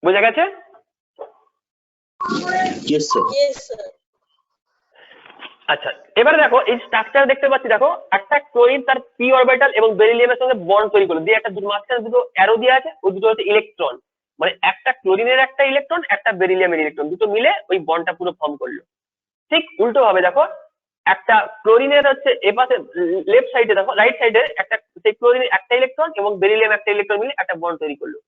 বোঝা গেছে? Yes sir. Yes, sir. আচ্ছা, এবারে দেখো এই স্ট্রাকচার দেখতে পাচ্ছি, দেখো একটা ক্লোরিন তার পি অরবিটাল এবং বেরিলিয়ামের সঙ্গে বন্ড তৈরি করলো, দিয়ে একটা মাঝখানে দুটো অ্যারো দেওয়া আছে, ওই দুটো হচ্ছে ইলেকট্রন, মানে একটা ক্লোরিনের একটা ইলেকট্রন, একটা বেরিলিয়ামের ইলেকট্রন, দুটো মিলে ওই বন্ডটা পুরো ফর্ম করলো। ঠিক উল্টো ভাবে দেখো, একটা ক্লোরিনের হচ্ছে এপাশে লেফট সাইডে দেখো, রাইট সাইডে একটা সেই ক্লোরিনের একটা ইলেকট্রন এবং বেরিলিয়াম একটা ইলেকট্রন মিলে একটা বন্ড তৈরি করলো,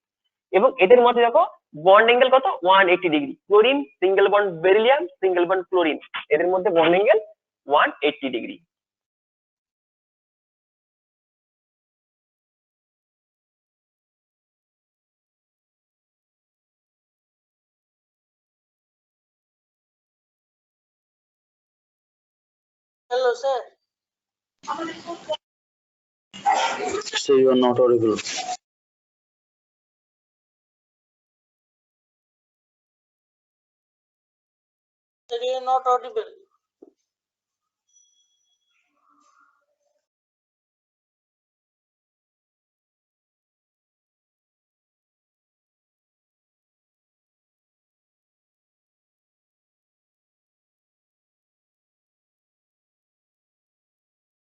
এবং এদের মধ্যে দেখো বন্ড অ্যাঙ্গেল কত 180 degree. Chlorine single bond beryllium, single bond chlorine, এদের মধ্যে bond angle 180 degree. Hello, sir. So you are not audible. Sir, you are not audible.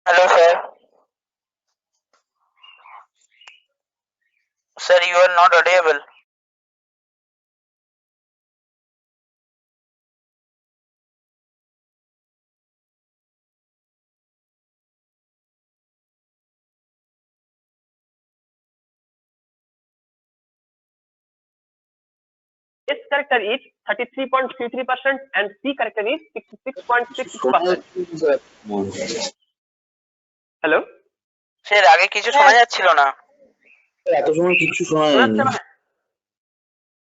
Hello, sir. Sir, you are not audible. S character is 33.33% and C character is 66.66%. Hello, sir আগে কিছু শোনা যাচ্ছিল না। এত সময় কিছু শোনা শোনা যায়নি। যাচ্ছে না?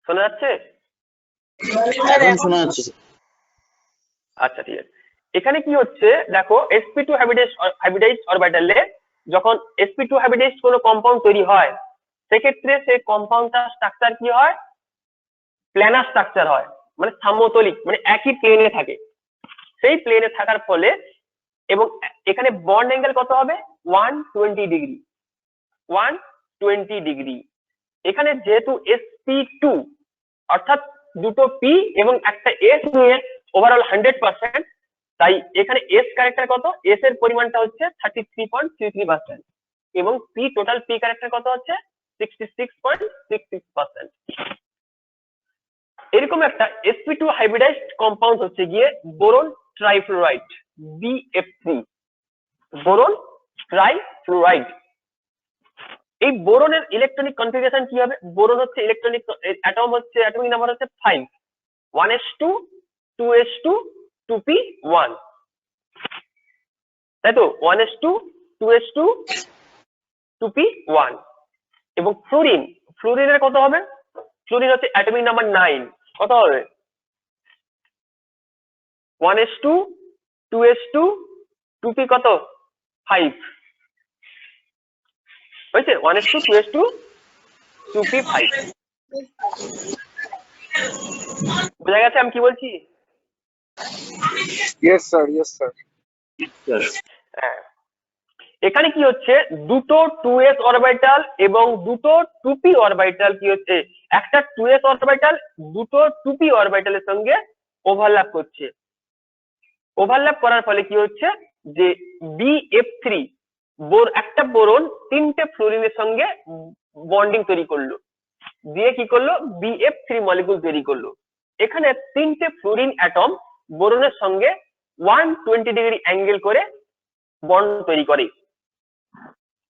শোনা যাচ্ছে? এখন শোনা যাচ্ছে স্যার। আচ্ছা ঠিক আছে। এখানে কি হচ্ছে দেখো, sp2 হাইব্রিডাইজ অরবিটালে যখন sp2 হাইব্রিডাইজ কোনো কম্পাউন্ড তৈরি হয়, সেক্ষেত্রে সেই কম্পাউন্ডটার স্ট্রাকচার কি হয়, প্ল্যানার স্ট্রাকচার হয়, মানে সমতলিক, মানে একই প্লেনে থাকে। সেই প্লেনে থাকার ফলে এবং এখানে বন্ড অ্যাঙ্গেল কত হবে 120 ডিগ্রি, 120 ডিগ্রি। এখানে যেহেতু sp2 অর্থাৎ দুটো পি এবং একটা এস নিয়ে ওভারঅল 100%, তাই এখানে এস ক্যারেক্টার কত, এস এর পরিমাণটা হচ্ছে 33.33% এবং পি টোটাল পি ক্যারেক্টার কত হচ্ছে 66.66%। এরকম একটা sp2 হাইব্রিডাইজড কম্পাউন্ড হচ্ছে গিয়ে boron trifluoride, BF3, boron trifluoride. এই বোরনের ইলেকট্রনিক কনফিগারেশন কি হবে, বোরন হচ্ছে ইলেকট্রনিক অ্যাটম হচ্ছে অ্যাটমিক নাম্বার হচ্ছে 5, 1s2 2s2 2p1, তাই তো 1s2 2s2 2p1। এবং ফ্লোরিন, ফ্লোরিনের কত হবে, ফ্লোরিন হচ্ছে অ্যাটমিক নাম্বার 9, কত হবে 1s2 2s2 2p কত 5, হয়েছে 1s2 2s2 2p5। বোঝা গেছে আমি কি বলছি? Yes sir, yes sir. হ্যাঁ, এখানে কি হচ্ছে দুটো 2s অরবিটাল এবং দুটো 2p অরবিটাল কি হচ্ছে, একটা 2s অরবিটাল দুটো 2p অরবিটালের সঙ্গে ওভারল্যাপ করছে। ওভারল্যাপ করার ফলে কি হচ্ছে যে BF3 একটা বোরন তিনটে ফ্লোরিনের সঙ্গে বন্ডিং তৈরি করলো, দিয়ে কি করলো BF3 মলিকিউল তৈরি করলো। এখানে তিনটে ফ্লোরিন অ্যাটম বোরনের সঙ্গে 120 ডিগ্রি অ্যাঙ্গেল করে বন্ড তৈরি করে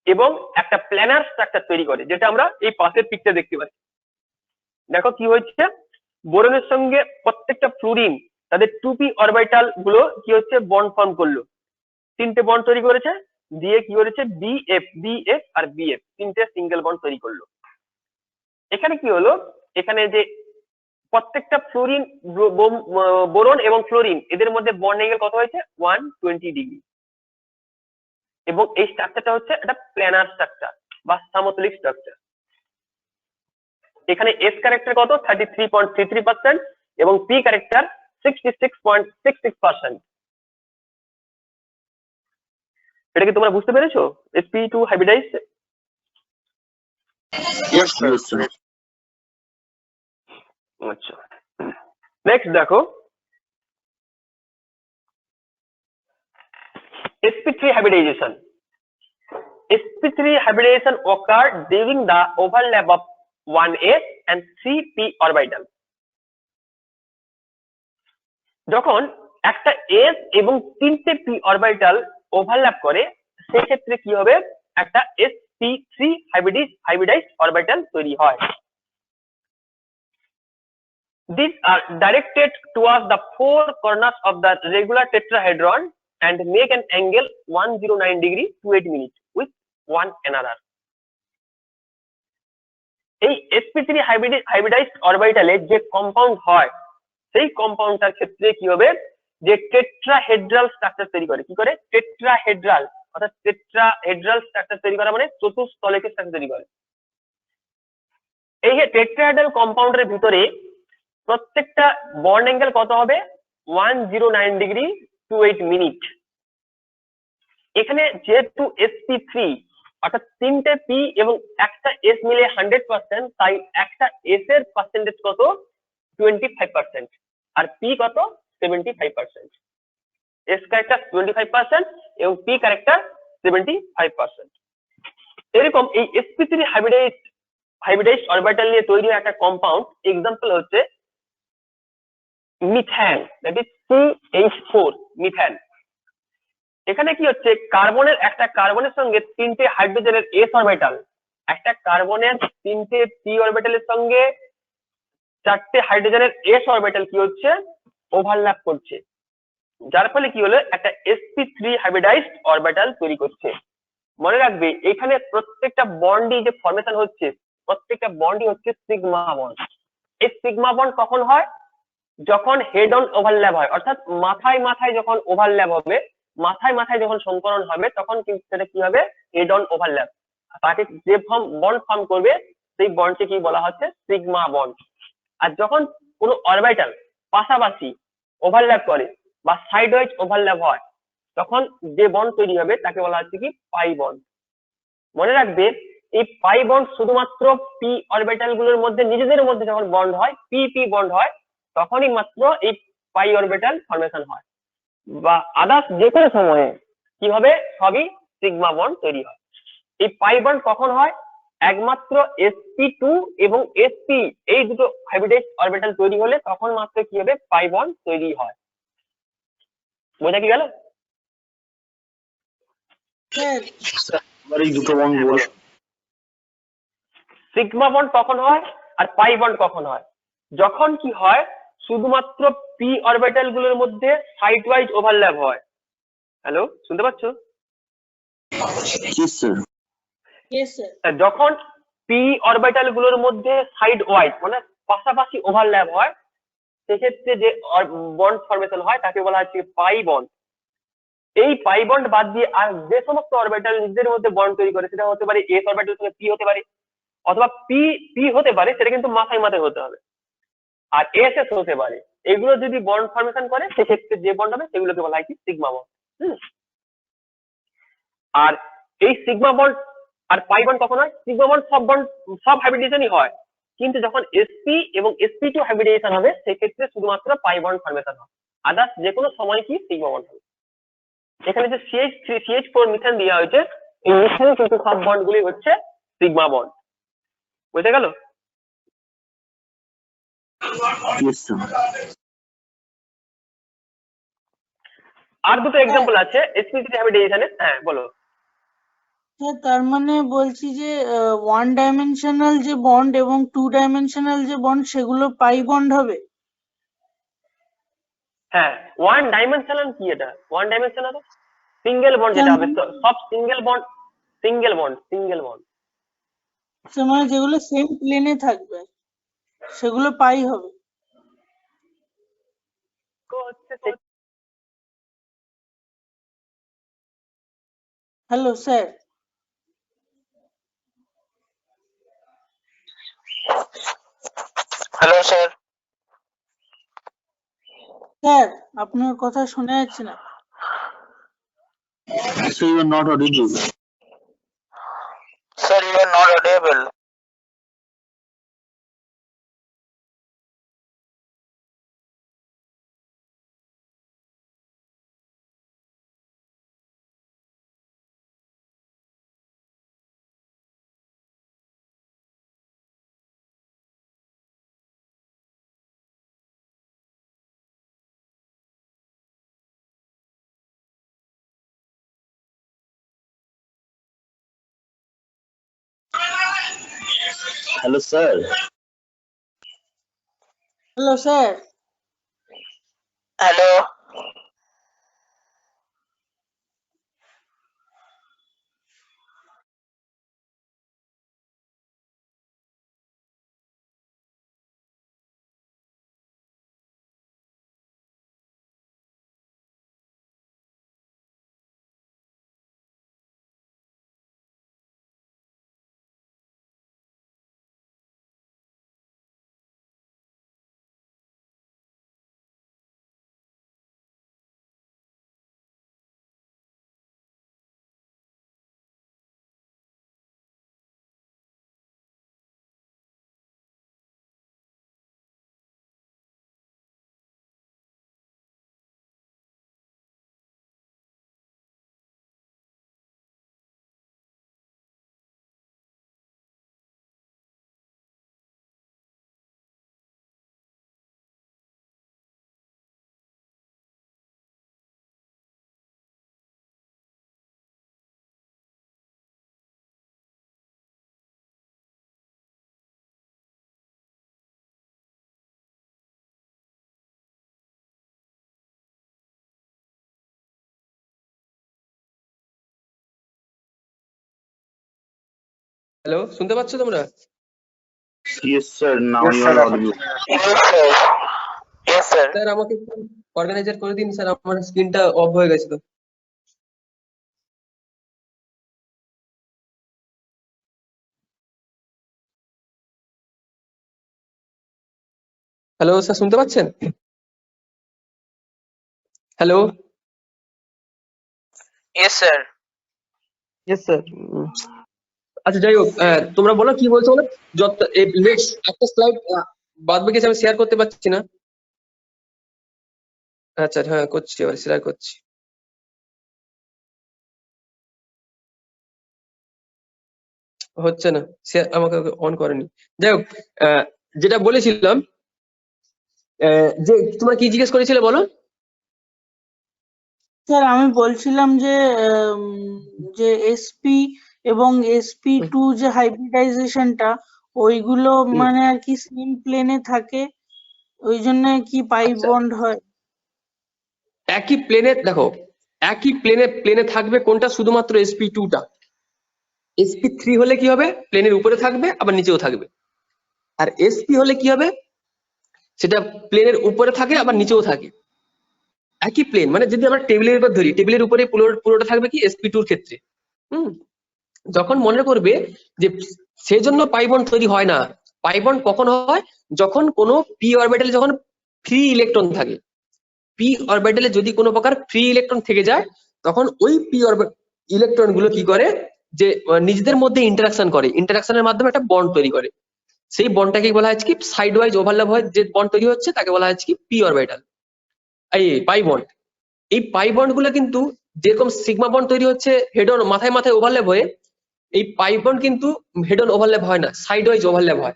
এবং একটা প্ল্যানার স্ট্রাকচার তৈরি করে, যেটা আমরা এই পাশের পিকচার দেখতে পাচ্ছি। দেখো কি হচ্ছে, বোরনের সঙ্গে প্রত্যেকটা ফ্লোরিন তাদের 2p অরবিটাল গুলো কি হচ্ছে বন্ড ফর্ম করলো, তিনটে বন্ড তৈরি করেছে, দিয়ে কি করেছে BF আর BF তিনটে সিঙ্গেল বন্ড তৈরি করলো। এখানে কি হলো, এখানে যে প্রত্যেকটা ফ্লোরিন বোরন এবং ফ্লোরিন এদের মধ্যে বন্ড অ্যাঙ্গেল কত হয়েছে 120 ডিগ্রি, এবং এই স্ট্রাকচারটা হচ্ছে একটা প্ল্যানার স্ট্রাকচার বা সমতলিক স্ট্রাকচার। এখানে এস ক্যারেক্টার কত 33.33% এবং পি ক্যারেক্টার 66.66%। এটা কি তোমরা বুঝতে পেরেছো sp2 হাইব্রিডাইজ? Yes sir. আচ্ছা, নেক্সট দেখো sp3 hybridization. sp3 hybridization occur during the overlap of 1s and 3p orbital. যখন একটা s এবং 3টে p অরবিটাল ওভারল্যাপ করে সেই ক্ষেত্রে কি হবে, একটা sp3 hybridized orbital তৈরি হয়। These are directed towards the four corners of the regular tetrahedron and make an angle 109 degree to 8 minutes with one another. এই sp3 hybridized অরবিটালে যে কম্পাউন্ড হয় সেই কম্পাউন্ডটার ক্ষেত্রে কি হবে, যে টেট্রাহেড্রাল স্ট্রাকচার তৈরি করে। কি করে? টেট্রাহেড্রাল, অর্থাৎ টেট্রাহেড্রাল স্ট্রাকচার তৈরি করা মানে চতুস্তলেকের স্ট্রাকচার তৈরি করে। এই যে টেট্রাহেড্রাল কম্পাউন্ডের ভিতরে প্রত্যেকটা বন্ড অ্যাঙ্গেল কত হবে? 109 ডিগ্রি টু 8 মিনিট। এখানে যেহেতু sp3 অর্থাৎ 3টে p এবং একটা s মিলে 100%, তাই একটা s এর পার্সেন্টেজ কত? 25%, আর p কত? 75%। s ক্যারেক্টার 25% এবং p ক্যারেক্টার 75%। এরকম এই sp3 হাইব্রিডাইজড অরবিটাল নিয়ে তৈরি একটা কম্পাউন্ড এক্সাম্পল হচ্ছে methane, that is CH4 methane. এখানে কি হচ্ছে, একটা কার্বনের সঙ্গে 3টে হাইড্রোজেনের s অরবিটাল, একটা কার্বনের 3টে p অরবিটালের সঙ্গে 4টে হাইড্রোজেনের s অরবিটাল কি হচ্ছে, ওভারল্যাপ করছে, যার ফলে কি হলো, একটা sp3 হাইব্রিডাইজড অরবিটাল তৈরি করছে। মনে রাখবে এখানে প্রত্যেকটা বন্ডই যে ফর্মেশন হচ্ছে, প্রত্যেকটা বন্ডই হচ্ছে সিগমা বন্ড। এই সিগমা বন্ড কখন হয়? যখন হেড অন ওভারল্যাপ হয়, অর্থাৎ মাথায় মাথায় যখন ওভারল্যাপ হবে, মাথায় মাথায় যখন সংকরণ হবে, তখন কিন্তু সেটা কি হবে, হেড অন ওভারল্যাপ। তাকে যে বন্ড ফর্ম করবে সেই বন্ডকে কি বলা হচ্ছে, সিগমা বন্ড। আর যখন কোনো অরবিটাল পাশাপাশি ওভারল্যাপ করে বা সাইড ওয়াইজ ওভারল্যাপ হয়, তখন যে বন্ড তৈরি হবে তাকে বলা হচ্ছে কি, পাই বন্ড। মনে রাখবে এই পাই বন্ড শুধুমাত্র পি অরবিটাল গুলোর মধ্যে নিজেদের মধ্যে যখন বন্ড হয়, পি পি বন্ড হয়, তখনই মাত্র এই পাই অরবিটাল ফর্মেশন হয়, বা আদার্স যে কোনো সময়ে কি হবে, সবই সিগমা বন্ড তৈরি হয়। এই পাই বন্ড কখন হয়? একমাত্র sp2 এবং sp এই দুটো হাইব্রিডাইজড অরবিটাল তৈরি হলে তখন মাত্র কি হবে, পাই বন্ড তৈরি হয়। বোঝা কি গেল? স্যার এবার এই দুটো বন্ড বল। সিগমা বন্ড কখন হয় আর পাই বন্ড কখন হয়? যখন কি হয়, শুধুমাত্র পি অরবিটাল গুলোর মধ্যে সাইড ওয়াইজ ওভারল্যাপ হয়। হ্যালো, শুনতে পাচ্ছ? কি স্যার? Yes sir. যখন পি অরবিটাল গুলোর মধ্যে সাইড ওয়াইজ মানে পাশাপাশি ওভারল্যাপ হয়, সেক্ষেত্রে যে বন্ড ফর্মেশন হয় তাকে বলা হচ্ছে পাই বন্ড। এই পাই বন্ড বাদ দিয়ে আর যে সমস্ত অরবিটাল নিজেদের মধ্যে বন্ড তৈরি করে, সেটা হতে পারে এস অরবিটাল সঙ্গে পি হতে পারে, অথবা পি পি হতে পারে, সেটা কিন্তু মাথায় মাথায় হতে হবে, আর এস এস হতে পারে। এগুলো যদি বন্ড ফর্মেশন করে সেক্ষেত্রে যে বন্ড হবে সেগুলোকে বলা হয় কি, সিগমা বন্ড। আর এই সিগমা বন্ড আর পাই বন্ড কখন হয়? সিগমা বন্ড সব হাইব্রিডেশনই হয়, কিন্তু যখন sp এবং sp2 হাইব্রিডেশন হবে সেক্ষেত্রে শুধুমাত্র পাই বন্ড ফর্মেশন হয়, আদার্স যে কোনো সময় কি সিগমা বন্ড হবে। এখানে যে CH4 মিথেন দেওয়া হয়েছে, এই মিথেনে কিন্তু সব বন্ড গুলি হচ্ছে সিগমা বন্ড। বুঝতে গেল? Yes, sir. আর দুটো এক্সাম্পল আছে sp3 হাইব্রিডেশনের। হ্যাঁ বলো। স্যার তার মানে বলছি যে ওয়ান ডাইমেনশনাল যে বন্ড এবং টু ডাইমেনশনাল যে বন্ড সেগুলো পাই বন্ড হবে। হ্যাঁ, ওয়ান ডাইমেনশনাল কি? এটা ওয়ান ডাইমেনশনাল সিঙ্গেল বন্ড যেটা হবে, সব সিঙ্গেল বন্ড সিঙ্গেল বন্ড। মানে যেগুলো সেম প্লেনে থাকবে সেগুলো পাই হবে। Hello sir. Hello sir. Sir আপনার কথা শোনা যাচ্ছে না। So you are not audible. Sir, you are not audible. Hello sir. Hello sir. Hello. Hello, শুনতে পাচ্ছ তোমরা? Yes sir, now Yes, you sir, are এখন অডিবল। শোনা যাচ্ছে। Yes, sir. Yes, sir. Sir আমাকে একটু অর্গানাইজার করে দিন স্যার, আমার স্ক্রিনটা অফ হয়ে গেছে তো। হ্যালো স্যার, শুনতে পাচ্ছেন? Hello. Yes, sir. Yes sir. আচ্ছা যাই হোক, তোমরা বলো কি বলছো বলো। যত নেক্সট একটা স্লাইড বাদ বাকি আমি শেয়ার করতে পারছি না। আচ্ছা হ্যাঁ করছি, এবার শেয়ার করছি। হচ্ছে না, আমাকে অন করেনি। যাই হোক, যেটা বলেছিলাম, যে তোমরা কি জিজ্ঞেস করেছিলে বলো। স্যার আমি বলছিলাম যে যে এসপি এবং SP2 যে হাইব্রিডাইজেশনটা ওইগুলো মানে আর কি সেম প্লেনে থাকে, ওই জন্য কি পাই আচ্ছা, বন্ড হয়? একই প্লেনে দেখো, একই প্লেনে থাকবে কোনটা, শুধুমাত্র SP2টা। SP3 হলে কি হবে, প্লেনের উপরে থাকবে আবার নিচেও থাকবে। আর SP হলে কি হবে, সেটা প্লেনের উপরে থাকে আবার নিচেও থাকে। একই প্লেন, মানে যদি আমরা টেবিলের উপর ধরি, টেবিলের উপরে পুরোটা থাকবে কি SP2 এর ক্ষেত্রে। যখন মনে করবে যে সেজন্য পাই বন্ড তৈরি হয় না। পাই বন্ড কখন হয়, যখন কোনো পি অরবিটালে যখন ফ্রি ইলেকট্রন থাকে। পি অরবিটালে যদি কোনো প্রকার ফ্রি ইলেকট্রন থেকে যায়, তখন ওই পি ইলেকট্রন গুলো কি করে, যে নিজেদের মধ্যে ইন্টারাকশন করে, ইন্টারাকশনের মাধ্যমে একটা বন্ড তৈরি করে। সেই বন্ডটাকে বলা হয় কি সাইড ওয়াইজ ওভারল্যাপ হয়, যে বন্ড তৈরি হচ্ছে তাকে বলা হয় কি পি অরবিটাল, এই পাই বন্ড। এই পাই বন্ড গুলো কিন্তু যেরকম সিগমা বন্ড তৈরি হচ্ছে হেড অন মাথায় মাথায় ওভারল্যাপ হয়ে, এই পাই বন্ড কিন্তু হেড অন ওভারল্যাপ হয় না, সাইড ওয়াইজ ওভারল্যাপ হয়।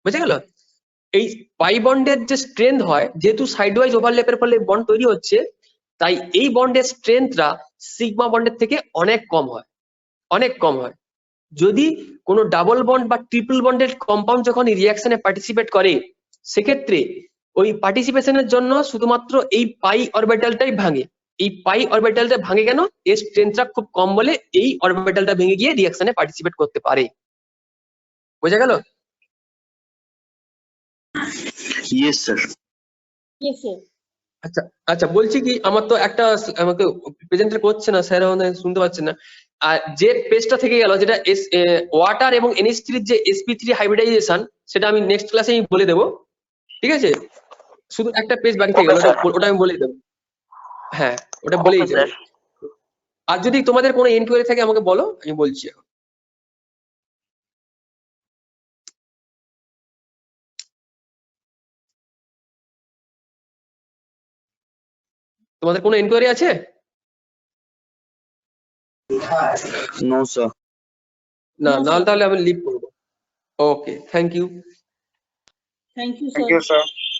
বুঝে গেল? এই পাই বন্ডের যে স্ট্রেংথ হয়, যেহেতু সাইড ওয়াইজ ওভারল্যাপের ফলে বন্ড তৈরি হচ্ছে, তাই এই বন্ডের স্ট্রেংথটা সিগমা বন্ডের থেকে অনেক কম হয়, অনেক কম হয়। যদি কোনো ডাবল বন্ড বা ট্রিপল বন্ডের কম্পাউন্ড যখন রিঅ্যাকশনে পার্টিসিপেট করে, সেক্ষেত্রে ওই পার্টিসিপেশনের জন্য শুধুমাত্র এই পাই অরবিটালটাই ভাঙে। এই পাই অরবিটালটা ভাঙে কেন, এর স্ট্রেংথটা খুব কম বলে এই অরবিটালটা ভেঙে গিয়ে রিঅ্যাকশনে পার্টিসিপেট করতে পারে। বোঝা গেল? Yes sir. Yes, sir. আচ্ছা আচ্ছা, বলছি কি, আমার তো একটা আমাকে প্রেজেন্ট করছে না স্যার, শুনতে পাচ্ছেন না। আর যে পেজটা থেকে গেল, যেটা ওয়াটার এবং NH3 যে SP3 হাইব্রিডাইজেশন, সেটা আমি নেক্সট ক্লাসে বলে দেবো। ঠিক আছে, শুধু একটা পেজ বাকি থেকে গেল, Okay, sir. ওটা আমি বলে দেবো। হ্যাঁ, ওটা বলেই Okay, যাবো। sir. আর যদি তোমাদের কোনো এনকোয়ারি থাকে আমাকে বলো, আমি বলছি এখন। তোমাদের কোনো এনকোয়ারি আছে? No sir. না, No, না sir. তাহলে আমি লিভ করবো। Okay, thank you. Thank you, Thank sir. you, sir.